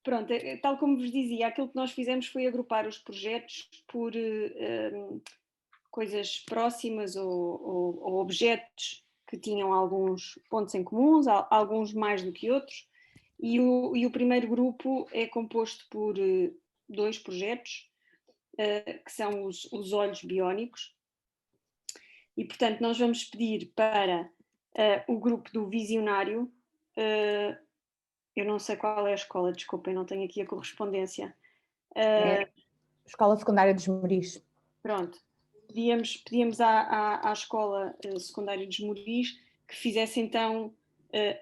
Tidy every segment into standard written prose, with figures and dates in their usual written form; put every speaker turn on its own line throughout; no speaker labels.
Pronto, tal como vos dizia, aquilo que nós fizemos foi agrupar os projetos por coisas próximas ou objetos que tinham alguns pontos em comuns, alguns mais do que outros, e o primeiro grupo é composto por 2 projetos, que são os olhos biónicos, e portanto nós vamos pedir para o grupo do visionário, eu não sei qual é a escola, desculpem, não tenho aqui a correspondência.
É Escola Secundária dos Moris.
Pronto, pedíamos à escola secundária dos Moris que fizesse então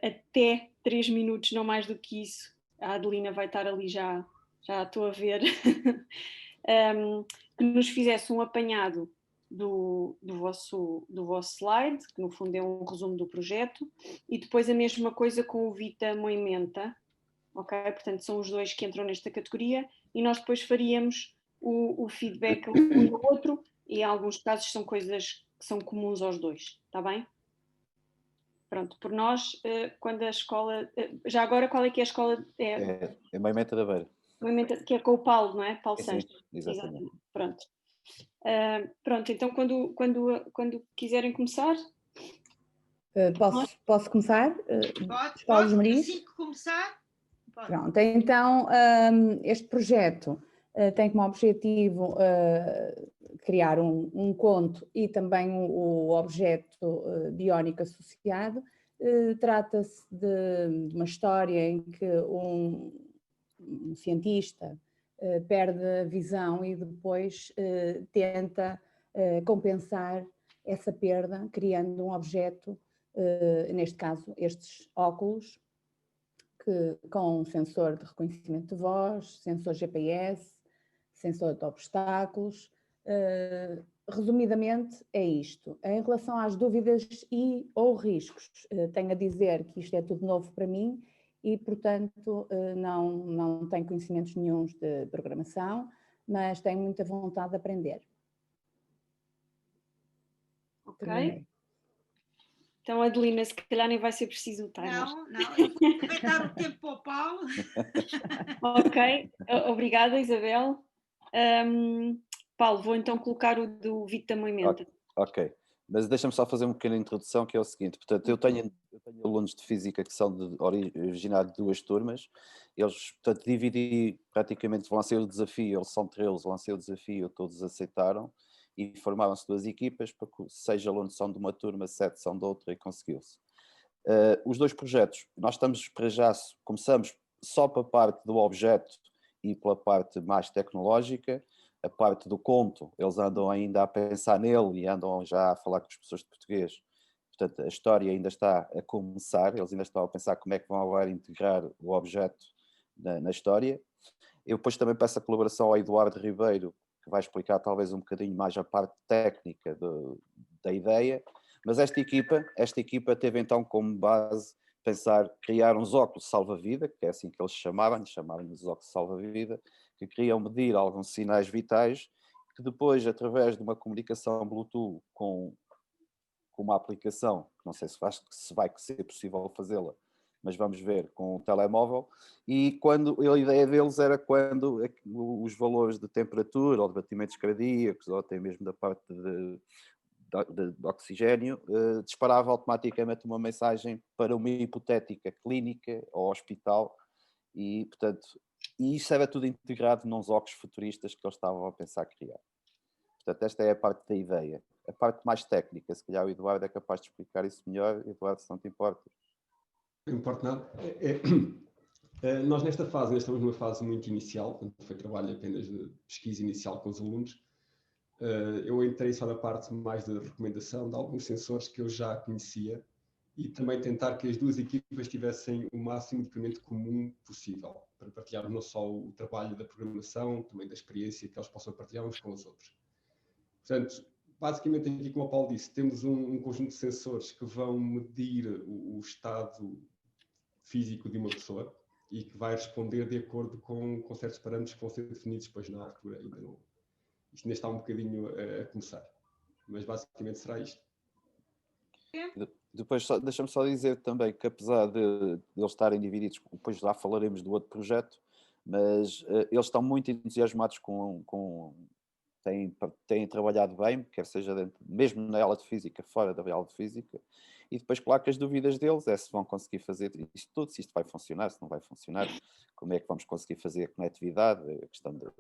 até 3 minutos, não mais do que isso. A Adelina vai estar ali já estou a ver. Que nos fizesse um apanhado do vosso slide, que no fundo é um resumo do projeto, e depois a mesma coisa com o Vita Moimenta, ok? Portanto, são os dois que entram nesta categoria, e nós depois faríamos o feedback um do outro, e em alguns casos são coisas que são comuns aos dois, está bem? Pronto, por nós, quando a escola... já agora, qual é que é a escola?
É Moimenta da Beira.
Que é com o Paulo, não é? Paulo
Sim,
Sanches.
exatamente.
Pronto. Pronto, então quando quiserem começar...
Posso começar?
Pode,
dos Moris?
assim que começar. Pode.
Pronto, então este projeto tem como objetivo criar um conto e também o objeto biónico associado. Trata-se de uma história em que um cientista perde a visão e depois tenta compensar essa perda criando um objeto, neste caso estes óculos, com um sensor de reconhecimento de voz, sensor GPS, sensor de obstáculos. Resumidamente é isto. Em relação às dúvidas ou riscos, tenho a dizer que isto é tudo novo para mim e, portanto, não tenho conhecimentos nenhuns de programação, mas tenho muita vontade de aprender.
Ok. Terminei. Então, Adelina, se calhar nem vai ser preciso o timer.
Não, vai dar o tempo ao Paulo.
Ok, obrigada, Isabel. Paulo, vou então colocar o do Vita Moimenta.
Ok, mas deixa-me só fazer uma pequena introdução, que é o seguinte. Portanto, eu tenho alunos de Física que são originários de 2 turmas. Eles, portanto, dividi praticamente, lancei o desafio, eles são 13, lancei o desafio, todos aceitaram. E formaram-se 2 equipas, para que 6 alunos são de uma turma, 7 são de outra, e conseguiu-se. Os 2 projetos, nós estamos para já, começamos só para a parte do objeto e pela parte mais tecnológica. A parte do conto, eles andam ainda a pensar nele e andam já a falar com as pessoas de português. Portanto, a história ainda está a começar, eles ainda estão a pensar como é que vão agora integrar o objeto na história. Eu depois também peço a colaboração ao Eduardo Ribeiro, que vai explicar talvez um bocadinho mais a parte técnica da ideia, mas esta equipa teve então como base criar uns óculos salva-vida, que é assim que eles chamavam-nos óculos salva-vida, que queriam medir alguns sinais vitais, que depois, através de uma comunicação Bluetooth com uma aplicação, que não sei se vai ser possível fazê-la, mas vamos ver, com o telemóvel, e a ideia deles era quando os valores de temperatura ou de batimentos cardíacos, ou até mesmo da parte de oxigênio, disparava automaticamente uma mensagem para uma hipotética clínica ou hospital, e portanto, isso era tudo integrado nos óculos futuristas que eles estavam a pensar criar. Portanto, esta é a parte da ideia. A parte mais técnica, se calhar o Eduardo é capaz de explicar isso melhor. Eduardo, se não te importa.
Não importa nada. Nós nesta fase, estamos numa fase muito inicial, portanto foi trabalho apenas de pesquisa inicial com os alunos. Eu entrei só na parte mais de recomendação de alguns sensores que eu já conhecia e também tentar que as 2 equipas tivessem o máximo de conhecimento comum possível, para partilhar não só o trabalho da programação, também da experiência que eles possam partilhar uns com os outros. Portanto, basicamente aqui, como o Paulo disse, temos um conjunto de sensores que vão medir o estado físico de uma pessoa e que vai responder de acordo com certos parâmetros que vão ser definidos depois na altura. Isto ainda está um bocadinho a começar, mas basicamente será isto.
Depois, deixa-me só dizer também que apesar de eles estarem divididos, depois já falaremos do outro projeto, mas eles estão muito entusiasmados têm trabalhado bem, quer seja mesmo na aula de física, fora da aula de física, e depois, claro, que as dúvidas deles é se vão conseguir fazer isto tudo, se isto vai funcionar, se não vai funcionar, como é que vamos conseguir fazer a conectividade, a questão da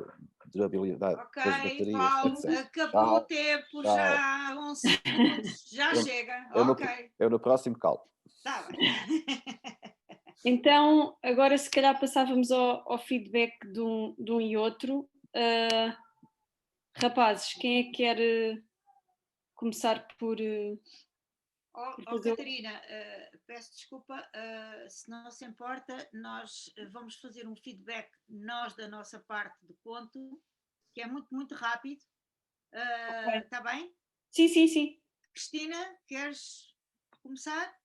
durabilidade das
Ok,
baterias,
Paulo,
etc.
acabou o
Tchau,
tempo,
tchau.
já há 11 segundos, já
Eu,
chega.
eu, no,
Ok,
eu no próximo calo.
está bem.
Então, agora se calhar passávamos ao feedback de um e outro. Rapazes, quem é que quer começar por fazer
Catarina, peço desculpa, se não se importa, nós vamos fazer um feedback, nós da nossa parte do conto, que é muito, muito rápido. Está bem?
Sim, sim, sim.
Cristina, queres começar?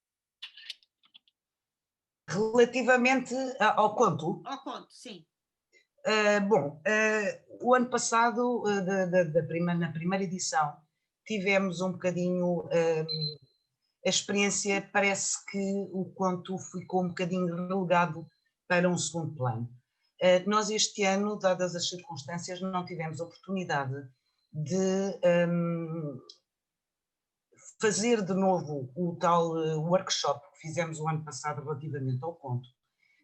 Relativamente ao conto,
Ao conto, sim.
o ano passado, na primeira edição, tivemos um bocadinho a experiência, parece que o conto ficou um bocadinho relegado para um segundo plano. Nós este ano, dadas as circunstâncias, não tivemos oportunidade de fazer de novo o tal workshop que fizemos o ano passado relativamente ao conto,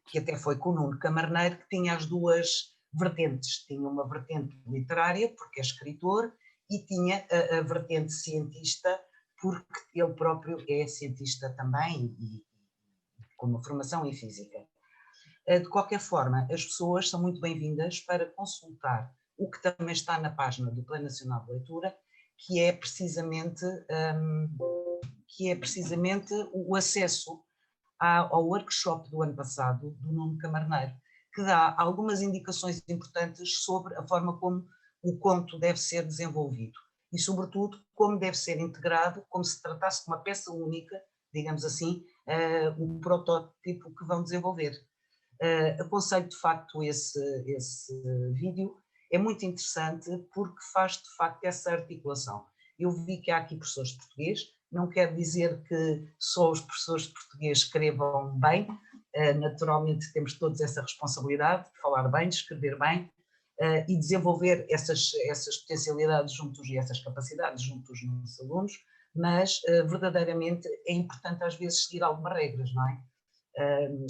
que até foi com o Nuno Camarneiro, que tinha as duas vertentes. Tinha uma vertente literária, porque é escritor, e tinha a vertente cientista, porque ele próprio é cientista também, e com uma formação em física. De qualquer forma, as pessoas são muito bem-vindas para consultar o que também está na página do Plano Nacional de Leitura, que é precisamente o acesso ao workshop do ano passado, do Nuno Camarneiro, que dá algumas indicações importantes sobre a forma como o conto deve ser desenvolvido e, sobretudo, como deve ser integrado, como se tratasse de uma peça única, digamos assim, o protótipo que vão desenvolver. Aconselho, de facto, esse vídeo. É muito interessante porque faz, de facto, essa articulação. Eu vi que há aqui professores de português, não quer dizer que só os professores de português escrevam bem, naturalmente temos todos essa responsabilidade de falar bem, de escrever bem e desenvolver essas potencialidades juntos e essas capacidades juntos dos nossos alunos, mas verdadeiramente é importante às vezes seguir algumas regras, não é?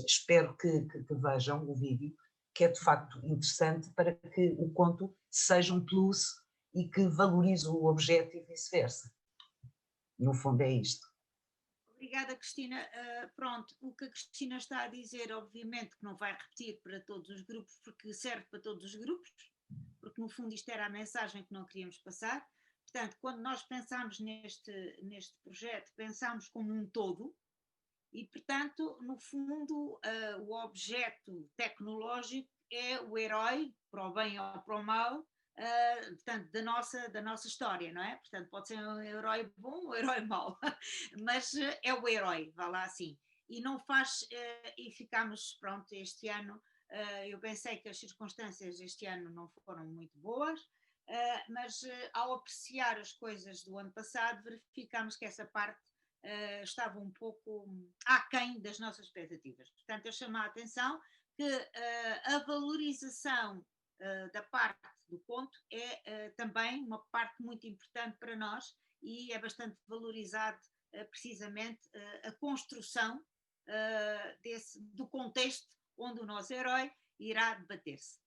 Espero que vejam o vídeo, que é de facto interessante para que o conto seja um plus e que valorize o objeto e vice-versa. No fundo é isto.
Obrigada, Cristina. Pronto, o que a Cristina está a dizer, obviamente, que não vai repetir para todos os grupos, porque serve para todos os grupos, porque no fundo isto era a mensagem que não queríamos passar. Portanto, quando nós pensámos neste projeto, pensámos como um todo, e, portanto, no fundo, o objeto tecnológico é o herói, para o bem ou para o mal, portanto, da nossa história, não é? Portanto, pode ser um herói bom ou um herói mau, mas é o herói, vá lá assim. E não faz, e ficámos, pronto, este ano, eu pensei que as circunstâncias este ano não foram muito boas, mas ao apreciar as coisas do ano passado, verificámos que essa parte estava um pouco aquém das nossas expectativas. Portanto, eu chamo a atenção que a valorização da parte do conto é também uma parte muito importante para nós e é bastante valorizado precisamente a construção do contexto onde o nosso herói irá debater-se.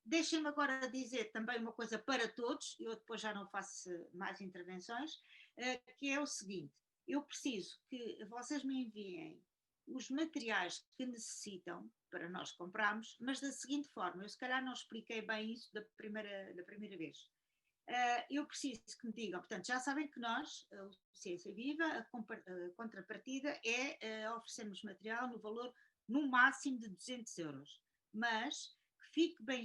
Deixem-me agora dizer também uma coisa para todos, eu depois já não faço mais intervenções, que é o seguinte: eu preciso que vocês me enviem os materiais que necessitam para nós comprarmos, mas da seguinte forma, eu se calhar não expliquei bem isso da primeira vez. Eu preciso que me digam, portanto, já sabem que nós, o Ciência Viva, a contrapartida é oferecermos material no valor no máximo de 200 euros, mas que fique bem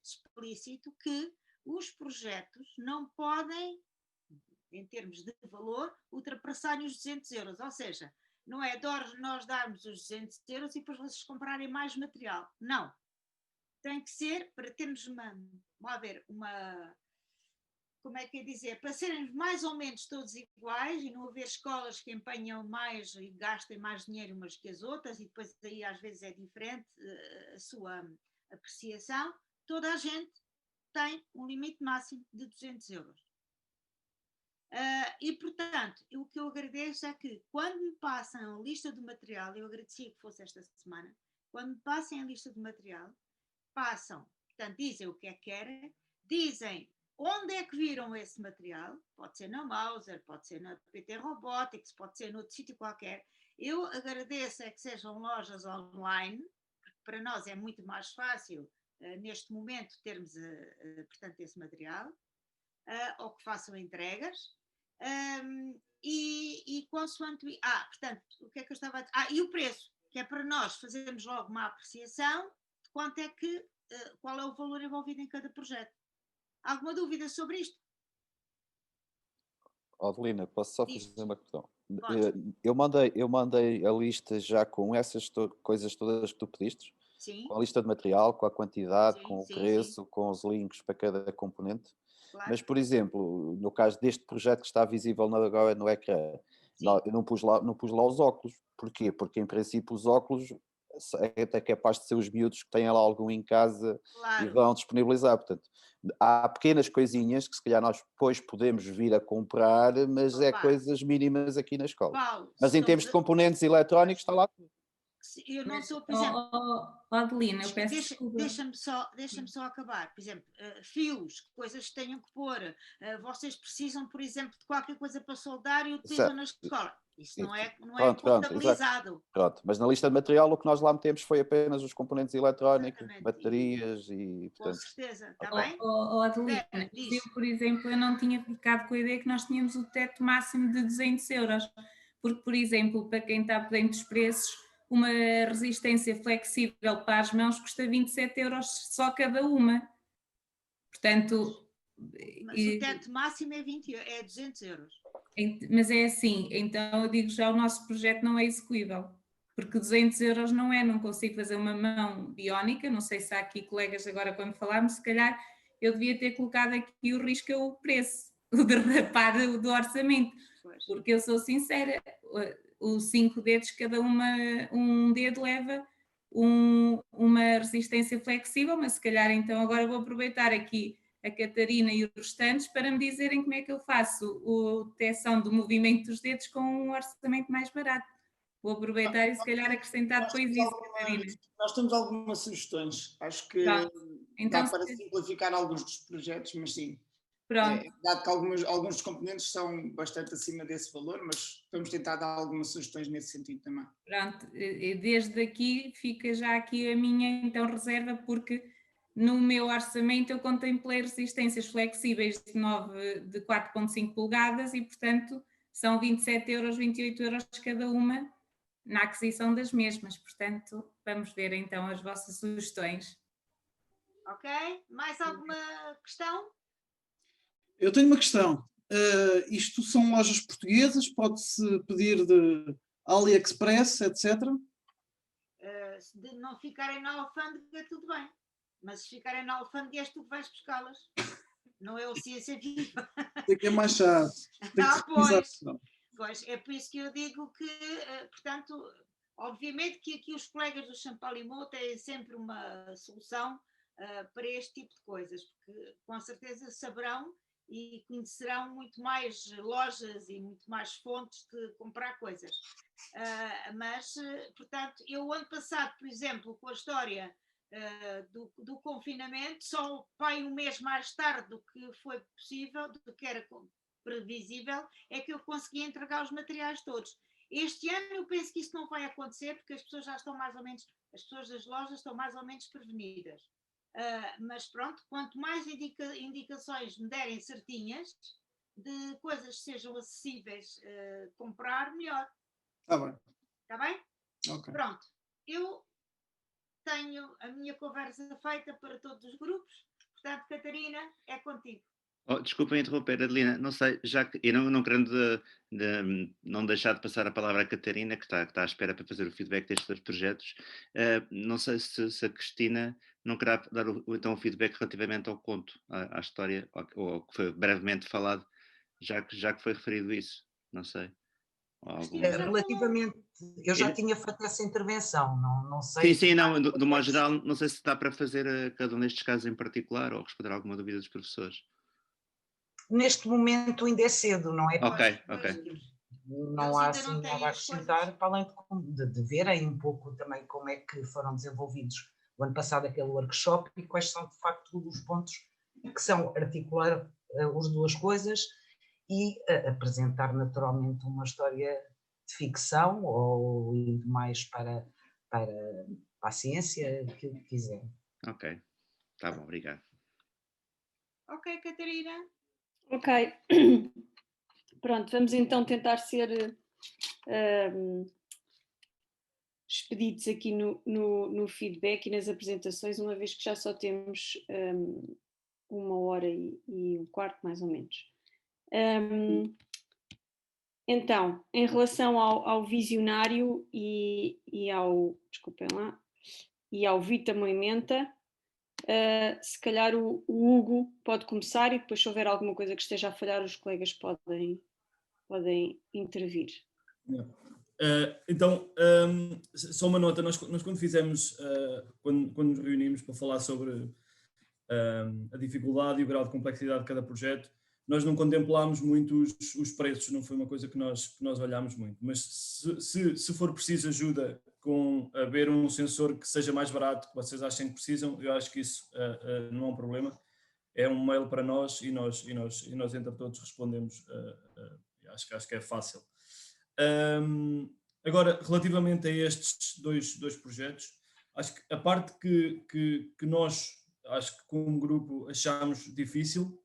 explícito que os projetos não podem, em termos de valor, ultrapassarem os 200 euros, ou seja, não é nós darmos os 200 euros e depois vocês comprarem mais material, não. Tem que ser, para termos uma como é que é dizer, para serem mais ou menos todos iguais e não haver escolas que empenham mais e gastem mais dinheiro umas que as outras e depois aí às vezes é diferente a sua apreciação, toda a gente tem um limite máximo de 200 euros. E portanto, o que eu agradeço é que quando me passam a lista do material, eu agradecia que fosse esta semana, quando me passem a lista do material, passam, portanto dizem o que é que querem, dizem onde é que viram esse material, pode ser na Mauser, pode ser na PT Robotics, pode ser noutro sítio qualquer. Eu agradeço é que sejam lojas online, porque para nós é muito mais fácil, neste momento, termos, portanto, esse material, ou que façam entregas. E consoante... portanto, o que é que eu estava a dizer? E o preço, que é para nós fazermos logo uma apreciação de quanto é que, qual é o valor envolvido em cada projeto. Alguma dúvida sobre isto?
Adelina, posso só
Diz.
fazer uma questão?
Pode.
Eu mandei a lista já com essas coisas todas que tu pediste,
Sim,
com a lista de material, com a quantidade,
sim,
com o
sim,
preço, com os links para cada componente.
claro.
Mas, por exemplo, no caso deste projeto que está visível agora no ecrã,
Sim.
eu não pus lá os óculos. Porquê? Porque, em princípio, os óculos é até capaz de ser os miúdos que têm lá algum em casa e
Claro.
vão disponibilizar. Portanto, há pequenas coisinhas que se calhar nós depois podemos vir a comprar, mas é
Opa.
coisas mínimas aqui na escola.
Paulo,
Mas em termos de componentes eletrónicos está lá tudo.
eu não
Mas,
sou, por exemplo...
Adelina, eu peço desculpa.
Deixa-me só acabar. Por exemplo, fios, coisas que tenham que pôr. Vocês precisam, por exemplo, de qualquer coisa para soldar e utilizam na escola. Isso não é contabilizado.
Pronto, mas na lista de material o que nós lá metemos foi apenas os componentes eletrónicos,
Exatamente.
baterias e...
Com
Portanto,
certeza, está bem?
Adelina, eu, por exemplo, eu não tinha ficado com a ideia que nós tínhamos o teto máximo de 200 euros, porque, por exemplo, para quem está por dentro dos preços, uma resistência flexível para as mãos custa 27 euros só cada uma. Portanto...
Mas o teto máximo é 200 euros.
Mas é assim, então eu digo já, o nosso projeto não é execuível, porque 200 euros não consigo fazer uma mão biónica, não sei se há aqui colegas agora quando falarmos, se calhar eu devia ter colocado aqui o risco, o preço, o derrapar do orçamento, porque eu sou sincera, os 5 dedos, um dedo leva uma resistência flexível, mas se calhar então agora vou aproveitar aqui a Catarina e os restantes para me dizerem como é que eu faço a detecção do movimento dos dedos com um orçamento mais barato. Vou aproveitar e se calhar acrescentar depois isso, Catarina.
Nós temos algumas sugestões, acho que
então,
dá para simplificar alguns dos projetos, mas sim.
Pronto.
É verdade que alguns dos componentes são bastante acima desse valor, mas vamos tentar dar algumas sugestões nesse sentido também.
Pronto, desde aqui fica já aqui a minha então reserva, porque no meu orçamento eu contemplei resistências flexíveis de 4,5 polegadas e, portanto, são 27 euros, 28 euros cada uma na aquisição das mesmas. Portanto, vamos ver então as vossas sugestões.
Ok? Mais alguma questão?
Eu tenho uma questão. Isto são lojas portuguesas? Pode-se pedir de AliExpress, etc.?
Se não ficarem na alfândega, tudo bem. Mas se ficarem na alfândega, és tu que vais buscá-las. Não é o ciência viva.
Tem que é mais chato.
Pois, é por isso que eu digo que, portanto, obviamente que aqui os colegas do Champalimau têm sempre uma solução para este tipo de coisas, porque com certeza saberão e conhecerão muito mais lojas e muito mais fontes de comprar coisas. Mas, portanto, eu ano passado, por exemplo, com a história do confinamento, só um mês mais tarde do que foi possível, do que era previsível, é que eu consegui entregar os materiais todos. Este ano eu penso que isso não vai acontecer, porque as pessoas já estão mais ou menos, as pessoas das lojas estão mais ou menos prevenidas. Mas pronto, quanto mais indicações me derem certinhas de coisas que sejam acessíveis comprar, melhor.
Está bem.
Está bem?
Okay.
Pronto. Eu tenho a minha conversa feita para todos os grupos. Portanto, Catarina, é contigo.
Desculpem interromper, Adelina, não sei, já que, e não querendo não deixar de passar a palavra à Catarina, que está à espera para fazer o feedback destes dois projetos, não sei se a Cristina não querá dar então o feedback relativamente ao conto, à história, ou que foi brevemente falado, já que foi referido isso, não sei.
Relativamente, eu já tinha feito essa intervenção, não
Sim,
sei.
sim, não, do modo geral, não sei se dá para fazer cada um destes casos em particular ou responder a alguma dúvida dos professores.
Neste momento ainda é cedo, não é?
Ok.
Não há assim nada a acrescentar, para além de verem um pouco também como é que foram desenvolvidos o ano passado aquele workshop e quais são de facto os pontos que são articular as duas coisas e apresentar naturalmente uma história de ficção ou indo mais para a ciência, aquilo que quiserem.
Ok, tá bom, obrigado.
Ok, Catarina.
Ok, pronto, vamos então tentar ser expedidos aqui no feedback e nas apresentações, uma vez que já só temos 1h15, mais ou menos. Então, em relação ao visionário e ao, desculpem lá, e ao Vita Moimenta, se calhar o Hugo pode começar e depois, se houver alguma coisa que esteja a falhar, os colegas podem intervir.
Então, só uma nota, nós quando fizemos, quando nos reunimos para falar sobre a dificuldade e o grau de complexidade de cada projeto, nós não contemplámos muito os preços, não foi uma coisa que nós olhámos muito, mas se for preciso ajuda com haver um sensor que seja mais barato, que vocês achem que precisam, eu acho que isso não é um problema, é um mail para nós e nós entre todos respondemos, acho que é fácil. Agora, relativamente a estes dois projetos, acho que a parte que nós, acho que como grupo achámos difícil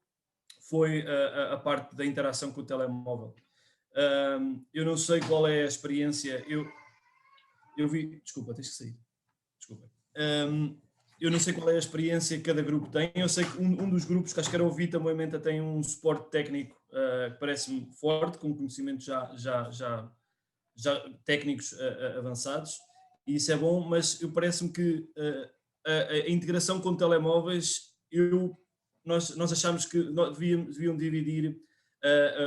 foi a parte da interação com o telemóvel. Eu não sei qual é a experiência, eu vi, desculpa, tens que sair, desculpa. Eu não sei qual é a experiência que cada grupo tem, eu sei que um dos grupos, que acho que era o Vita Moimenta, tem um suporte técnico que parece-me forte, com conhecimentos já técnicos avançados, e isso é bom, mas parece-me que a integração com telemóveis, nós achamos que deviam dividir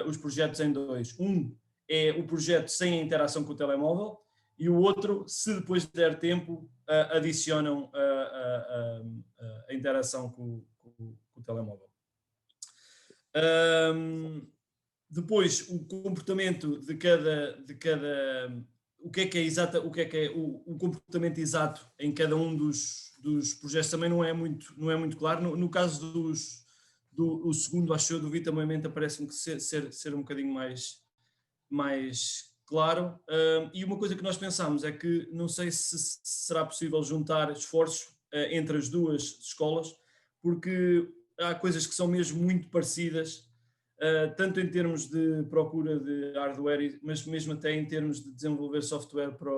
os projetos em dois. Um é o projeto sem a interação com o telemóvel e o outro, se depois der tempo, adicionam a interação com o telemóvel. Depois, o comportamento de cada o que é o comportamento exato em cada um dos projetos também não é muito claro. No caso do segundo, acho eu, do Vita Moimenta, parece-me que ser um bocadinho mais claro. E uma coisa que nós pensamos é que não sei se será possível juntar esforços entre as duas escolas, porque há coisas que são mesmo muito parecidas, tanto em termos de procura de hardware, mas mesmo até em termos de desenvolver software para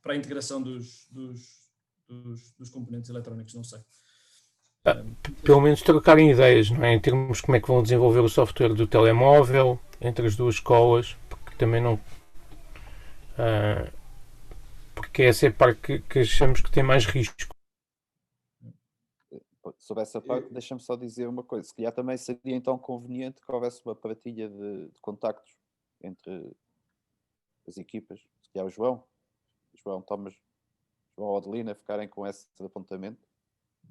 a integração dos componentes eletrónicos, não sei.
Pelo menos trocarem ideias, não é? Em termos de como é que vão desenvolver o software do telemóvel entre as duas escolas, porque também não... porque essa é a parte que achamos que tem mais risco.
Sobre essa parte, deixa-me só dizer uma coisa. Se calhar também seria então conveniente que houvesse uma partilha de contactos entre as equipas. Se calhar o João Thomas, João Adelina ficarem com esse apontamento.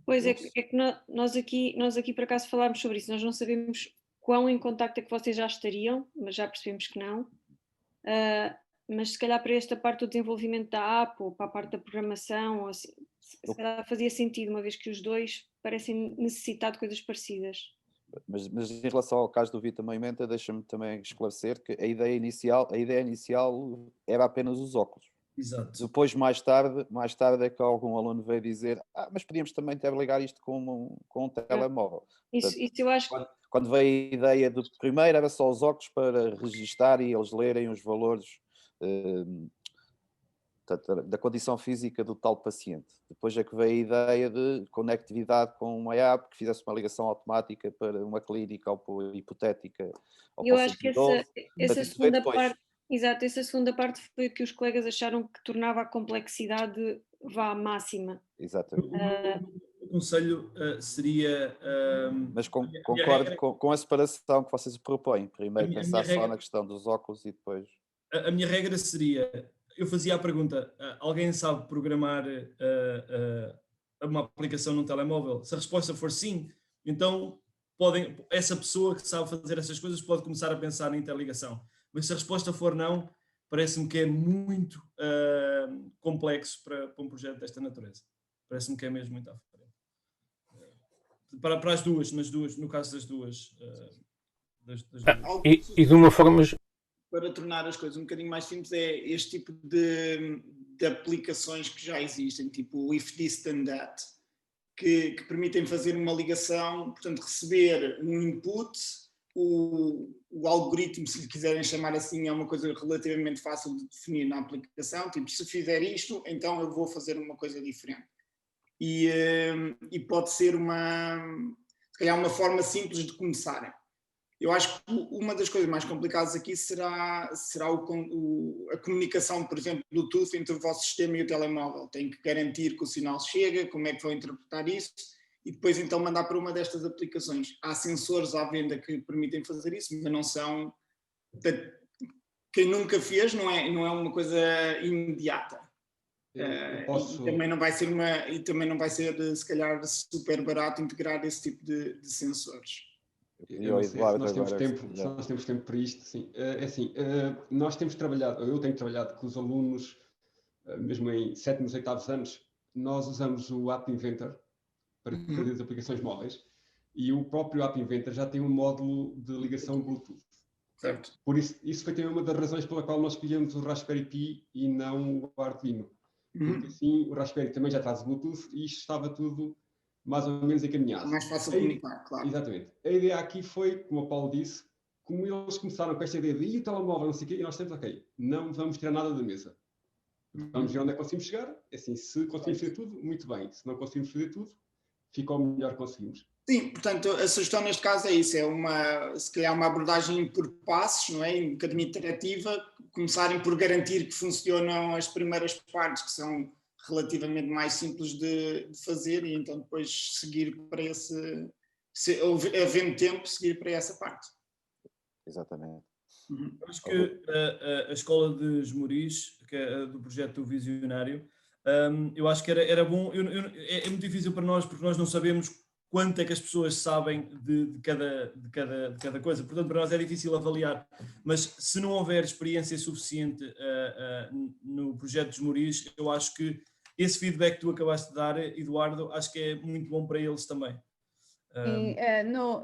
Pois é que nós aqui por acaso falámos sobre isso. Nós não sabemos quão em contacto é que vocês já estariam, mas já percebemos que não. Mas se calhar para esta parte do desenvolvimento da app ou para a parte da programação, assim, se calhar fazia sentido, uma vez que os dois parecem necessitar de coisas parecidas.
Mas em relação ao caso do Vita Moimenta, deixa-me também esclarecer que a ideia inicial era apenas os óculos.
Exato.
Depois, mais tarde é que algum aluno veio dizer mas podíamos também interligar isto com um telemóvel.
Isso eu acho que...
Quando veio a ideia do primeiro era só os óculos para registar e eles lerem os valores portanto, da condição física do tal paciente. Depois é que veio a ideia de conectividade com uma app que fizesse uma ligação automática para uma clínica ou hipotética. Ou
Eu
para o
acho que
112.
essa
Portanto, isso veio
segunda
depois.
parte, exato, essa segunda parte foi que os colegas acharam que tornava a complexidade vá máxima.
Exatamente.
O conselho seria.
Mas concordo com a separação que vocês propõem. Primeiro pensar só
regra,
na questão dos óculos e depois.
A minha regra seria: eu fazia a pergunta, alguém sabe programar uma aplicação num telemóvel? Se a resposta for sim, então essa pessoa que sabe fazer essas coisas pode começar a pensar na interligação. Mas se a resposta for não, parece-me que é muito complexo para um projeto desta natureza. Parece-me que é mesmo muito à frente. Para as duas, no caso das duas.
E de uma forma...
Para tornar as coisas um bocadinho mais simples, é este tipo de aplicações que já existem, tipo o If This Then That, que permitem fazer uma ligação, portanto, receber um input, o algoritmo, se lhe quiserem chamar assim, é uma coisa relativamente fácil de definir na aplicação, tipo, se fizer isto, então eu vou fazer uma coisa diferente. E pode ser se calhar uma forma simples de começarem. Eu acho que uma das coisas mais complicadas aqui será a comunicação, por exemplo, Bluetooth entre o vosso sistema e o telemóvel. Tem que garantir que o sinal chega, como é que vão interpretar isso, e depois então mandar para uma destas aplicações. Há sensores à venda que permitem fazer isso, mas não são... Quem nunca fez não é uma coisa imediata. E também não vai ser se calhar super barato integrar esse tipo de sensores.
Eu não sei se nós temos tempo para isto, sim. É assim, nós temos trabalhado, eu tenho trabalhado com os alunos, mesmo em 7º e 8º anos, nós usamos o App Inventor para fazer as aplicações móveis, e o próprio App Inventor já tem um módulo de ligação Bluetooth.
Certo.
Por isso foi também uma das razões pela qual nós escolhemos o Raspberry Pi e não o Arduino. Porque assim o Raspberry também já traz Bluetooth e isto estava tudo mais ou menos encaminhado.
Mais fácil de comunicar, claro.
Exatamente. A ideia aqui foi, como o Paulo disse, como eles começaram com esta ideia de o telemóvel, não sei o quê, e nós temos, ok, não vamos tirar nada da mesa. Vamos ver onde é que conseguimos chegar. Assim, se conseguimos fazer tudo, muito bem. Se não conseguimos fazer tudo, fica o melhor que conseguimos.
Sim, portanto, a sugestão neste caso é isso, se calhar uma abordagem por passos, não é? Um bocadinho iterativa, começarem por garantir que funcionam as primeiras partes, que são relativamente mais simples de fazer, e então depois seguir para havendo tempo, seguir para essa parte.
Exatamente.
Acho que a Escola de Esmoriz, que é do projeto Visionário, eu acho que era bom, é muito difícil para nós, porque nós não sabemos quanto é que as pessoas sabem de cada coisa, portanto para nós é difícil avaliar, mas se não houver experiência suficiente no projeto de Esmoriz, eu acho que esse feedback que tu acabaste de dar, Eduardo, acho que é muito bom para eles também.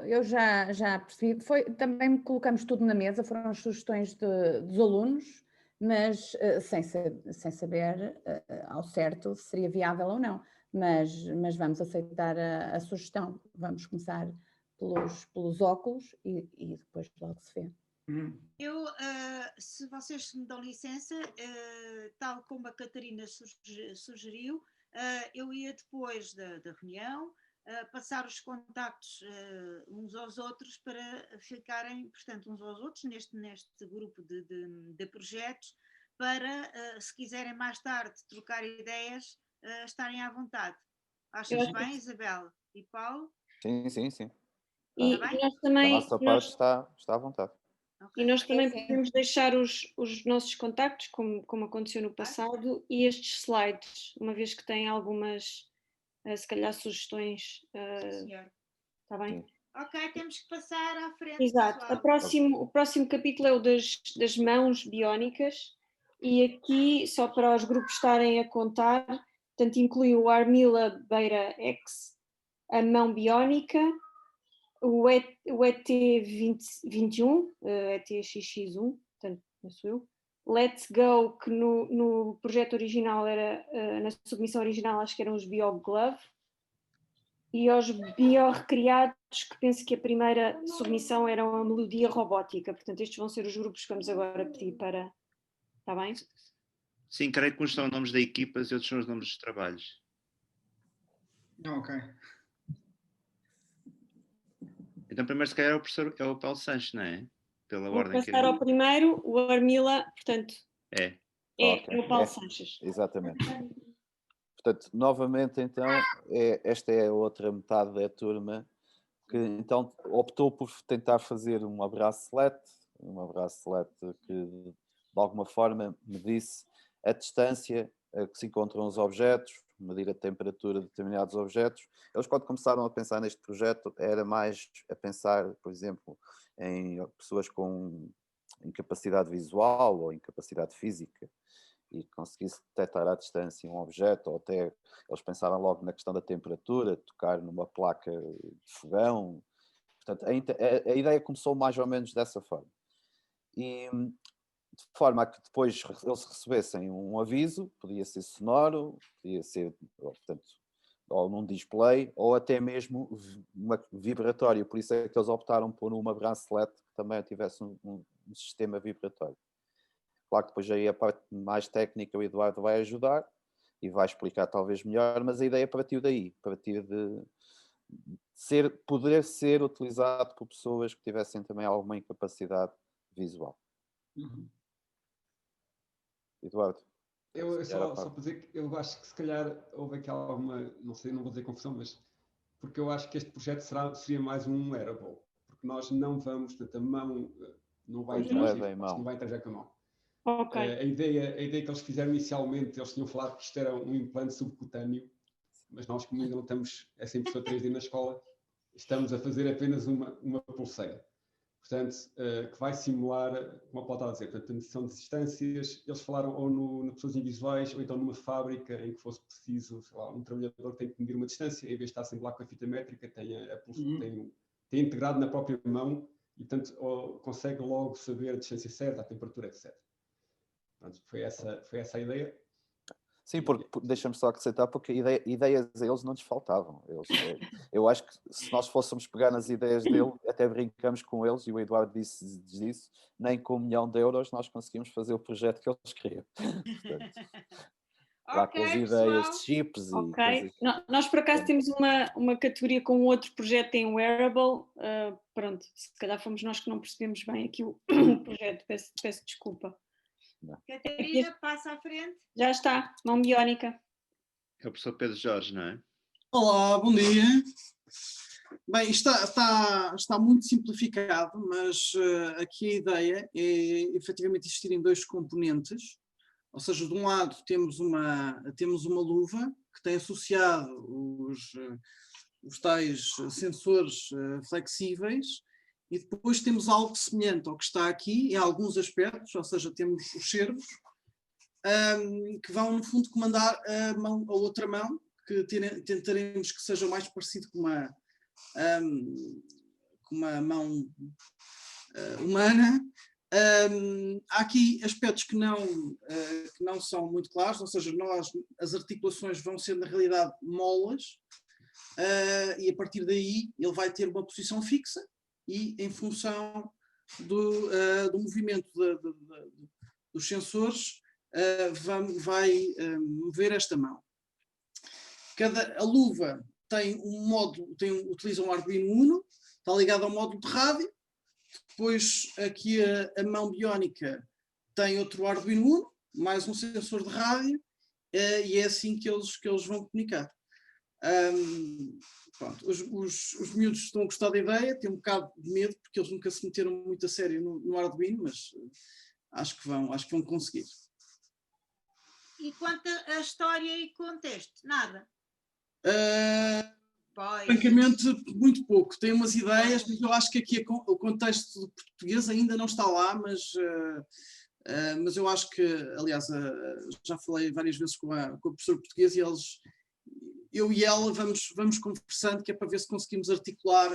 Eu já percebi, também colocamos tudo na mesa, foram as sugestões dos alunos, mas sem saber ao certo se seria viável ou não, mas vamos aceitar a sugestão, vamos começar pelos óculos e depois logo se vê.
Eu, se vocês me dão licença, tal como a Catarina sugeriu, eu ia depois da reunião passar os contactos uns aos outros para ficarem, portanto, uns aos outros neste grupo de projetos, para, se quiserem mais tarde trocar ideias, estarem à vontade. Achas bem, Isabel e Paulo?
Sim.
E nós também...
A nossa parte está à vontade.
Okay. E nós também podemos deixar os nossos contactos, como aconteceu no passado, e estes slides, uma vez que têm algumas, se calhar, sugestões. Está bem?
Ok, temos que passar à frente.
Exato. O próximo capítulo é o das mãos biónicas, e aqui, só para os grupos estarem a contar, portanto, inclui o Armila Beira X, a mão biónica, o ET21, ETXX1, portanto, não sou eu. Let's Go, que no projeto original era, na submissão original, acho que eram os BioGlove. E aos biorecriados, que penso que a primeira submissão era uma melodia robótica. Portanto, estes vão ser os grupos que vamos agora pedir para... Está bem?
Sim, creio que uns são nomes da equipas e outros são os nomes dos trabalhos.
Ok.
Então, primeiro, se calhar, é o Paulo Sanches, não é? Pela
Vou
ordem que
passar ao primeiro, o Armila, portanto,
é.
Ok,
o Paulo Sanches.
Exatamente. Portanto, novamente, então, esta é a outra metade da turma que então optou por tentar fazer uma bracelet que de alguma forma medisse a distância a que se encontram os objetos, medir a temperatura de determinados objetos. Eles, quando começaram a pensar neste projeto, era mais a pensar, por exemplo, em pessoas com incapacidade visual ou incapacidade física e conseguisse detectar à distância um objeto, ou até eles pensaram logo na questão da temperatura, tocar numa placa de fogão. Portanto, a ideia começou mais ou menos dessa forma. E de forma a que depois eles recebessem um aviso, podia ser sonoro, podia ser, portanto, ou num display, ou até mesmo vibratório. Por isso é que eles optaram por uma bracelet que também tivesse um sistema vibratório. Claro que depois aí a parte mais técnica o Eduardo vai ajudar e vai explicar talvez melhor, mas a ideia partiu daí, partiu de poder ser utilizado por pessoas que tivessem também alguma incapacidade visual.
Uhum.
Eduardo.
Eu só para dizer que eu acho que se calhar houve aqui alguma, não sei, não vou dizer confusão, mas porque eu acho que este projeto seria mais um wearable, porque nós não vamos, portanto, a mão não vai interagir, não vai interagir com a mão.
Okay.
A ideia que eles fizeram inicialmente, eles tinham falado que isto era um implante subcutâneo, mas nós, como ainda não temos essa impressora 3D na escola, estamos a fazer apenas uma pulseira. Portanto, que vai simular, como a Paulo estava a dizer, portanto, a medição de distâncias. Eles falaram ou no pessoas invisuais, ou então numa fábrica em que fosse preciso, sei lá, um trabalhador que tem que medir uma distância, em vez de estar sempre lá com a fita métrica, tem integrado na própria mão e, portanto, consegue logo saber a distância certa, a temperatura, etc. Pronto, foi essa a ideia.
Sim, porque deixa-me só acrescentar, porque ideias a eles não lhes faltavam. Eu acho que se nós fôssemos pegar nas ideias dele, até brincamos com eles, e o Eduardo disse isso, nem com 1 milhão de euros nós conseguimos fazer o projeto que eles queriam. Portanto, lá com as ideias de chips e coisas.
Nós, por acaso, temos uma categoria com outro projeto em wearable. Pronto, se calhar fomos nós que não percebemos bem aqui o projeto, peço desculpa.
Catarina, passa à frente.
Já está, mão biónica.
É o professor Pedro Jorge, não é?
Olá, bom dia. Bem, está muito simplificado, mas aqui a ideia é efetivamente existirem 2 componentes, ou seja, de um lado temos uma luva que tem associado os tais sensores flexíveis, e depois temos algo semelhante ao que está aqui em alguns aspectos, ou seja, temos os servos que vão no fundo comandar a outra mão, que tentaremos que seja o mais parecido com uma mão humana. Há aqui aspectos que não são muito claros, ou seja, as articulações vão ser na realidade molas, e a partir daí ele vai ter uma posição fixa e em função do movimento dos sensores vai mover esta mão. A luva tem utiliza um Arduino Uno, está ligado ao módulo de rádio. Depois aqui a mão biónica tem outro Arduino Uno, mais um sensor de rádio, e é assim que eles vão comunicar. Pronto, os miúdos estão a gostar da ideia, têm um bocado de medo porque eles nunca se meteram muito a sério no Arduino, mas acho que vão conseguir.
E quanto à história e contexto? Nada?
Francamente, muito pouco. Tem umas ideias, mas eu acho que aqui o contexto do português ainda não está lá, mas eu acho que, aliás, já falei várias vezes com a professora portuguesa e eu e ela vamos conversando, que é para ver se conseguimos articular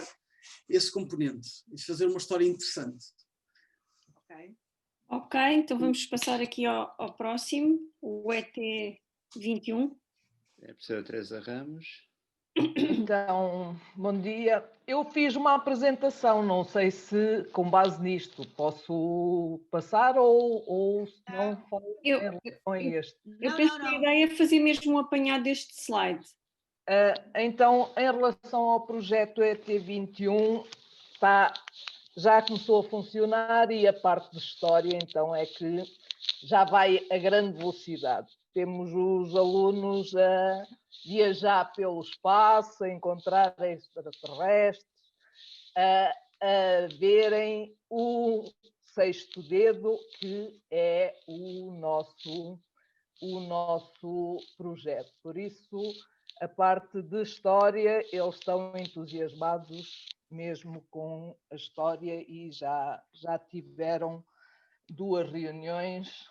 esse componente e fazer uma história interessante.
Ok, então vamos passar aqui ao próximo, o ET21.
É a professora Teresa Ramos.
Então, bom dia. Eu fiz uma apresentação, não sei se com base nisto posso passar ou se não falo em relação a este.
Eu penso que a ideia é fazer mesmo um apanhado deste slide.
Então, em relação ao projeto ET21, já começou a funcionar e a parte de história, então, é que já vai a grande velocidade. Temos os alunos a viajar pelo espaço, a encontrar extraterrestres, a verem o sexto dedo, que é o nosso projeto. Por isso, a parte de história, eles estão entusiasmados mesmo com a história e já tiveram 2 reuniões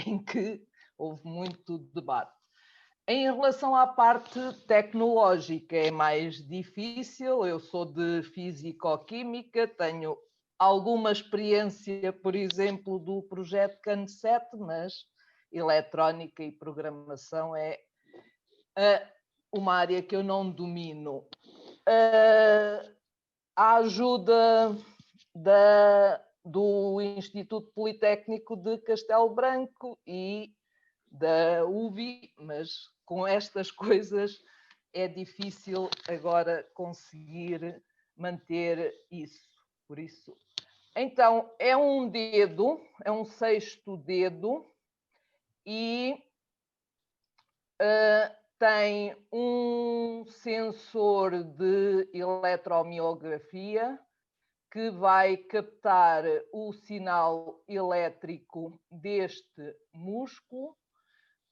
em que houve muito debate. Em relação à parte tecnológica é mais difícil, eu sou de físico-química, tenho alguma experiência, por exemplo, do projeto CAN7, mas eletrónica e programação é uma área que eu não domino. A ajuda do Instituto Politécnico de Castelo Branco e da UBI, mas com estas coisas é difícil agora conseguir manter isso. Por isso, então, é um dedo, é um sexto dedo e tem um sensor de eletromiografia que vai captar o sinal elétrico deste músculo,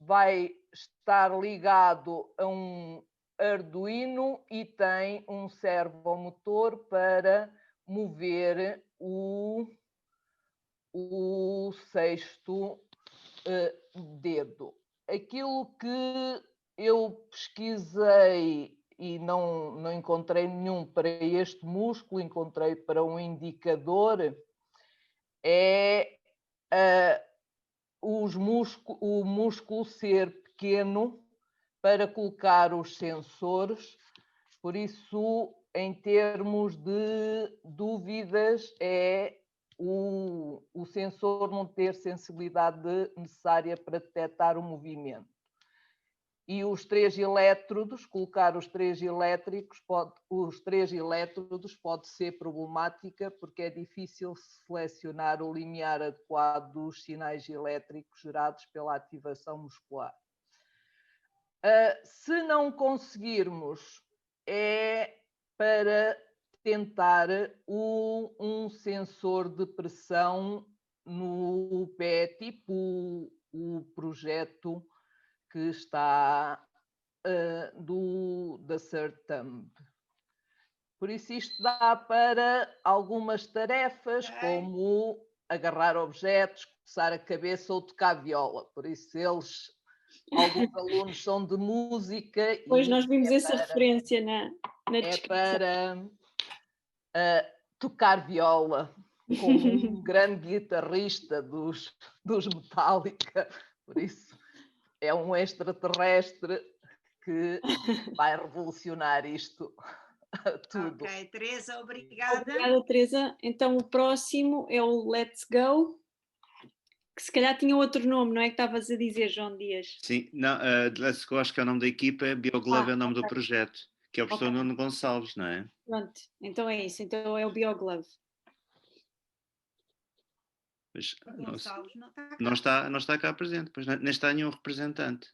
vai estar ligado a um Arduino e tem um servomotor para mover o sexto dedo. Aquilo que eu pesquisei e não encontrei nenhum para este músculo, encontrei para um indicador, é o músculo ser pequeno para colocar os sensores, por isso, em termos de dúvidas, é o sensor não ter sensibilidade necessária para detectar o movimento. E os 3 elétrodos, colocar os 3 elétrodos pode ser problemática porque é difícil selecionar o limiar adequado dos sinais elétricos gerados pela ativação muscular. Se não conseguirmos, é para tentar um sensor de pressão no pé, tipo o projeto que está da CERTAMB. Por isso isto dá para algumas tarefas, como agarrar objetos, coçar a cabeça ou tocar viola. Por isso alguns alunos são de música.
Pois nós vimos essa referência na descrição.
Para tocar viola com um grande guitarrista dos Metallica. Por isso é um extraterrestre que vai revolucionar isto tudo.
Ok, Teresa, obrigada.
Obrigada, Teresa. Então o próximo é o Let's Go, que se calhar tinha outro nome, não é que estavas a dizer, João Dias?
Sim, não, Let's Go acho que é o nome da equipa, BioGlove é o nome do projeto, que é o professor Nuno Gonçalves, não é?
Pronto, então é isso, então é o BioGlove.
Mas,
Gonçalves
não está cá presente, pois nem está nenhum representante.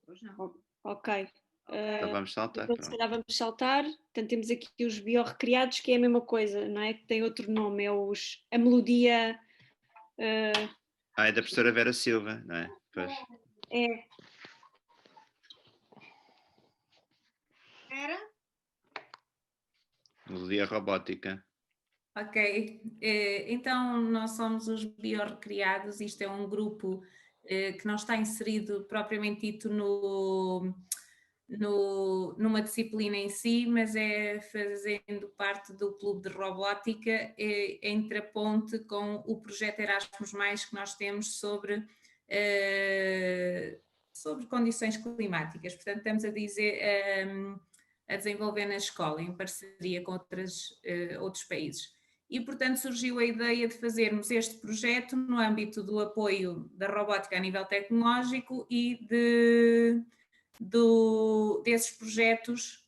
Pois não.
Ok.
Então vamos saltar.
Então, se calhar vamos saltar. Portanto, temos aqui os biorrecriados, que é a mesma coisa, não é? Que tem outro nome, é a melodia.
É da professora Vera Silva, não é? Pois.
É.
Vera?
Melodia robótica.
Ok, então nós somos os biorrecriados, isto é um grupo que não está inserido propriamente dito numa disciplina em si, mas é fazendo parte do clube de robótica entre a ponte com o projeto Erasmus+, que nós temos sobre sobre condições climáticas. Portanto, estamos a dizer, a desenvolver na escola, em parceria com outros países. E, portanto, surgiu a ideia de fazermos este projeto no âmbito do apoio da robótica a nível tecnológico e desses projetos,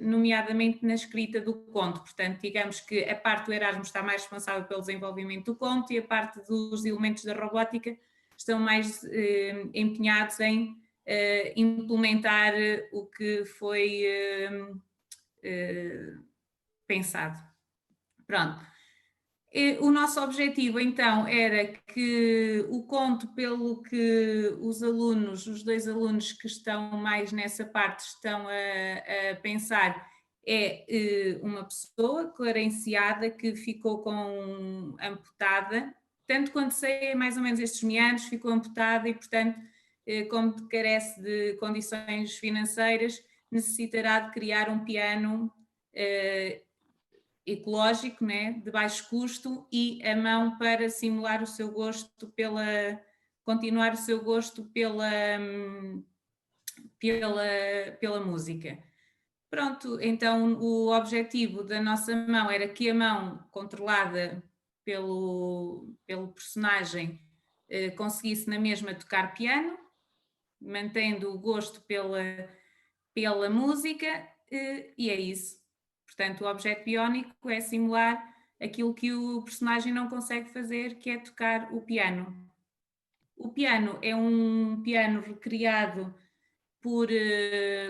nomeadamente na escrita do conto. Portanto, digamos que a parte do Erasmus está mais responsável pelo desenvolvimento do conto e a parte dos elementos da robótica estão mais empenhados em implementar o que foi pensado. Pronto. O nosso objetivo, então, era que o conto, pelo que os dois alunos que estão mais nessa parte estão a pensar, é uma pessoa carenciada que ficou amputada, tanto quanto sei, mais ou menos estes meandros, ficou amputada e, portanto, como carece de condições financeiras, necessitará de criar um piano ecológico, né, de baixo custo e a mão para simular o seu gosto continuar o seu gosto pela música. Pronto, então o objetivo da nossa mão era que a mão controlada pelo personagem conseguisse na mesma tocar piano, mantendo o gosto pela música, e é isso. Portanto, o objeto biónico é simular aquilo que o personagem não consegue fazer, que é tocar o piano. O piano é um piano recriado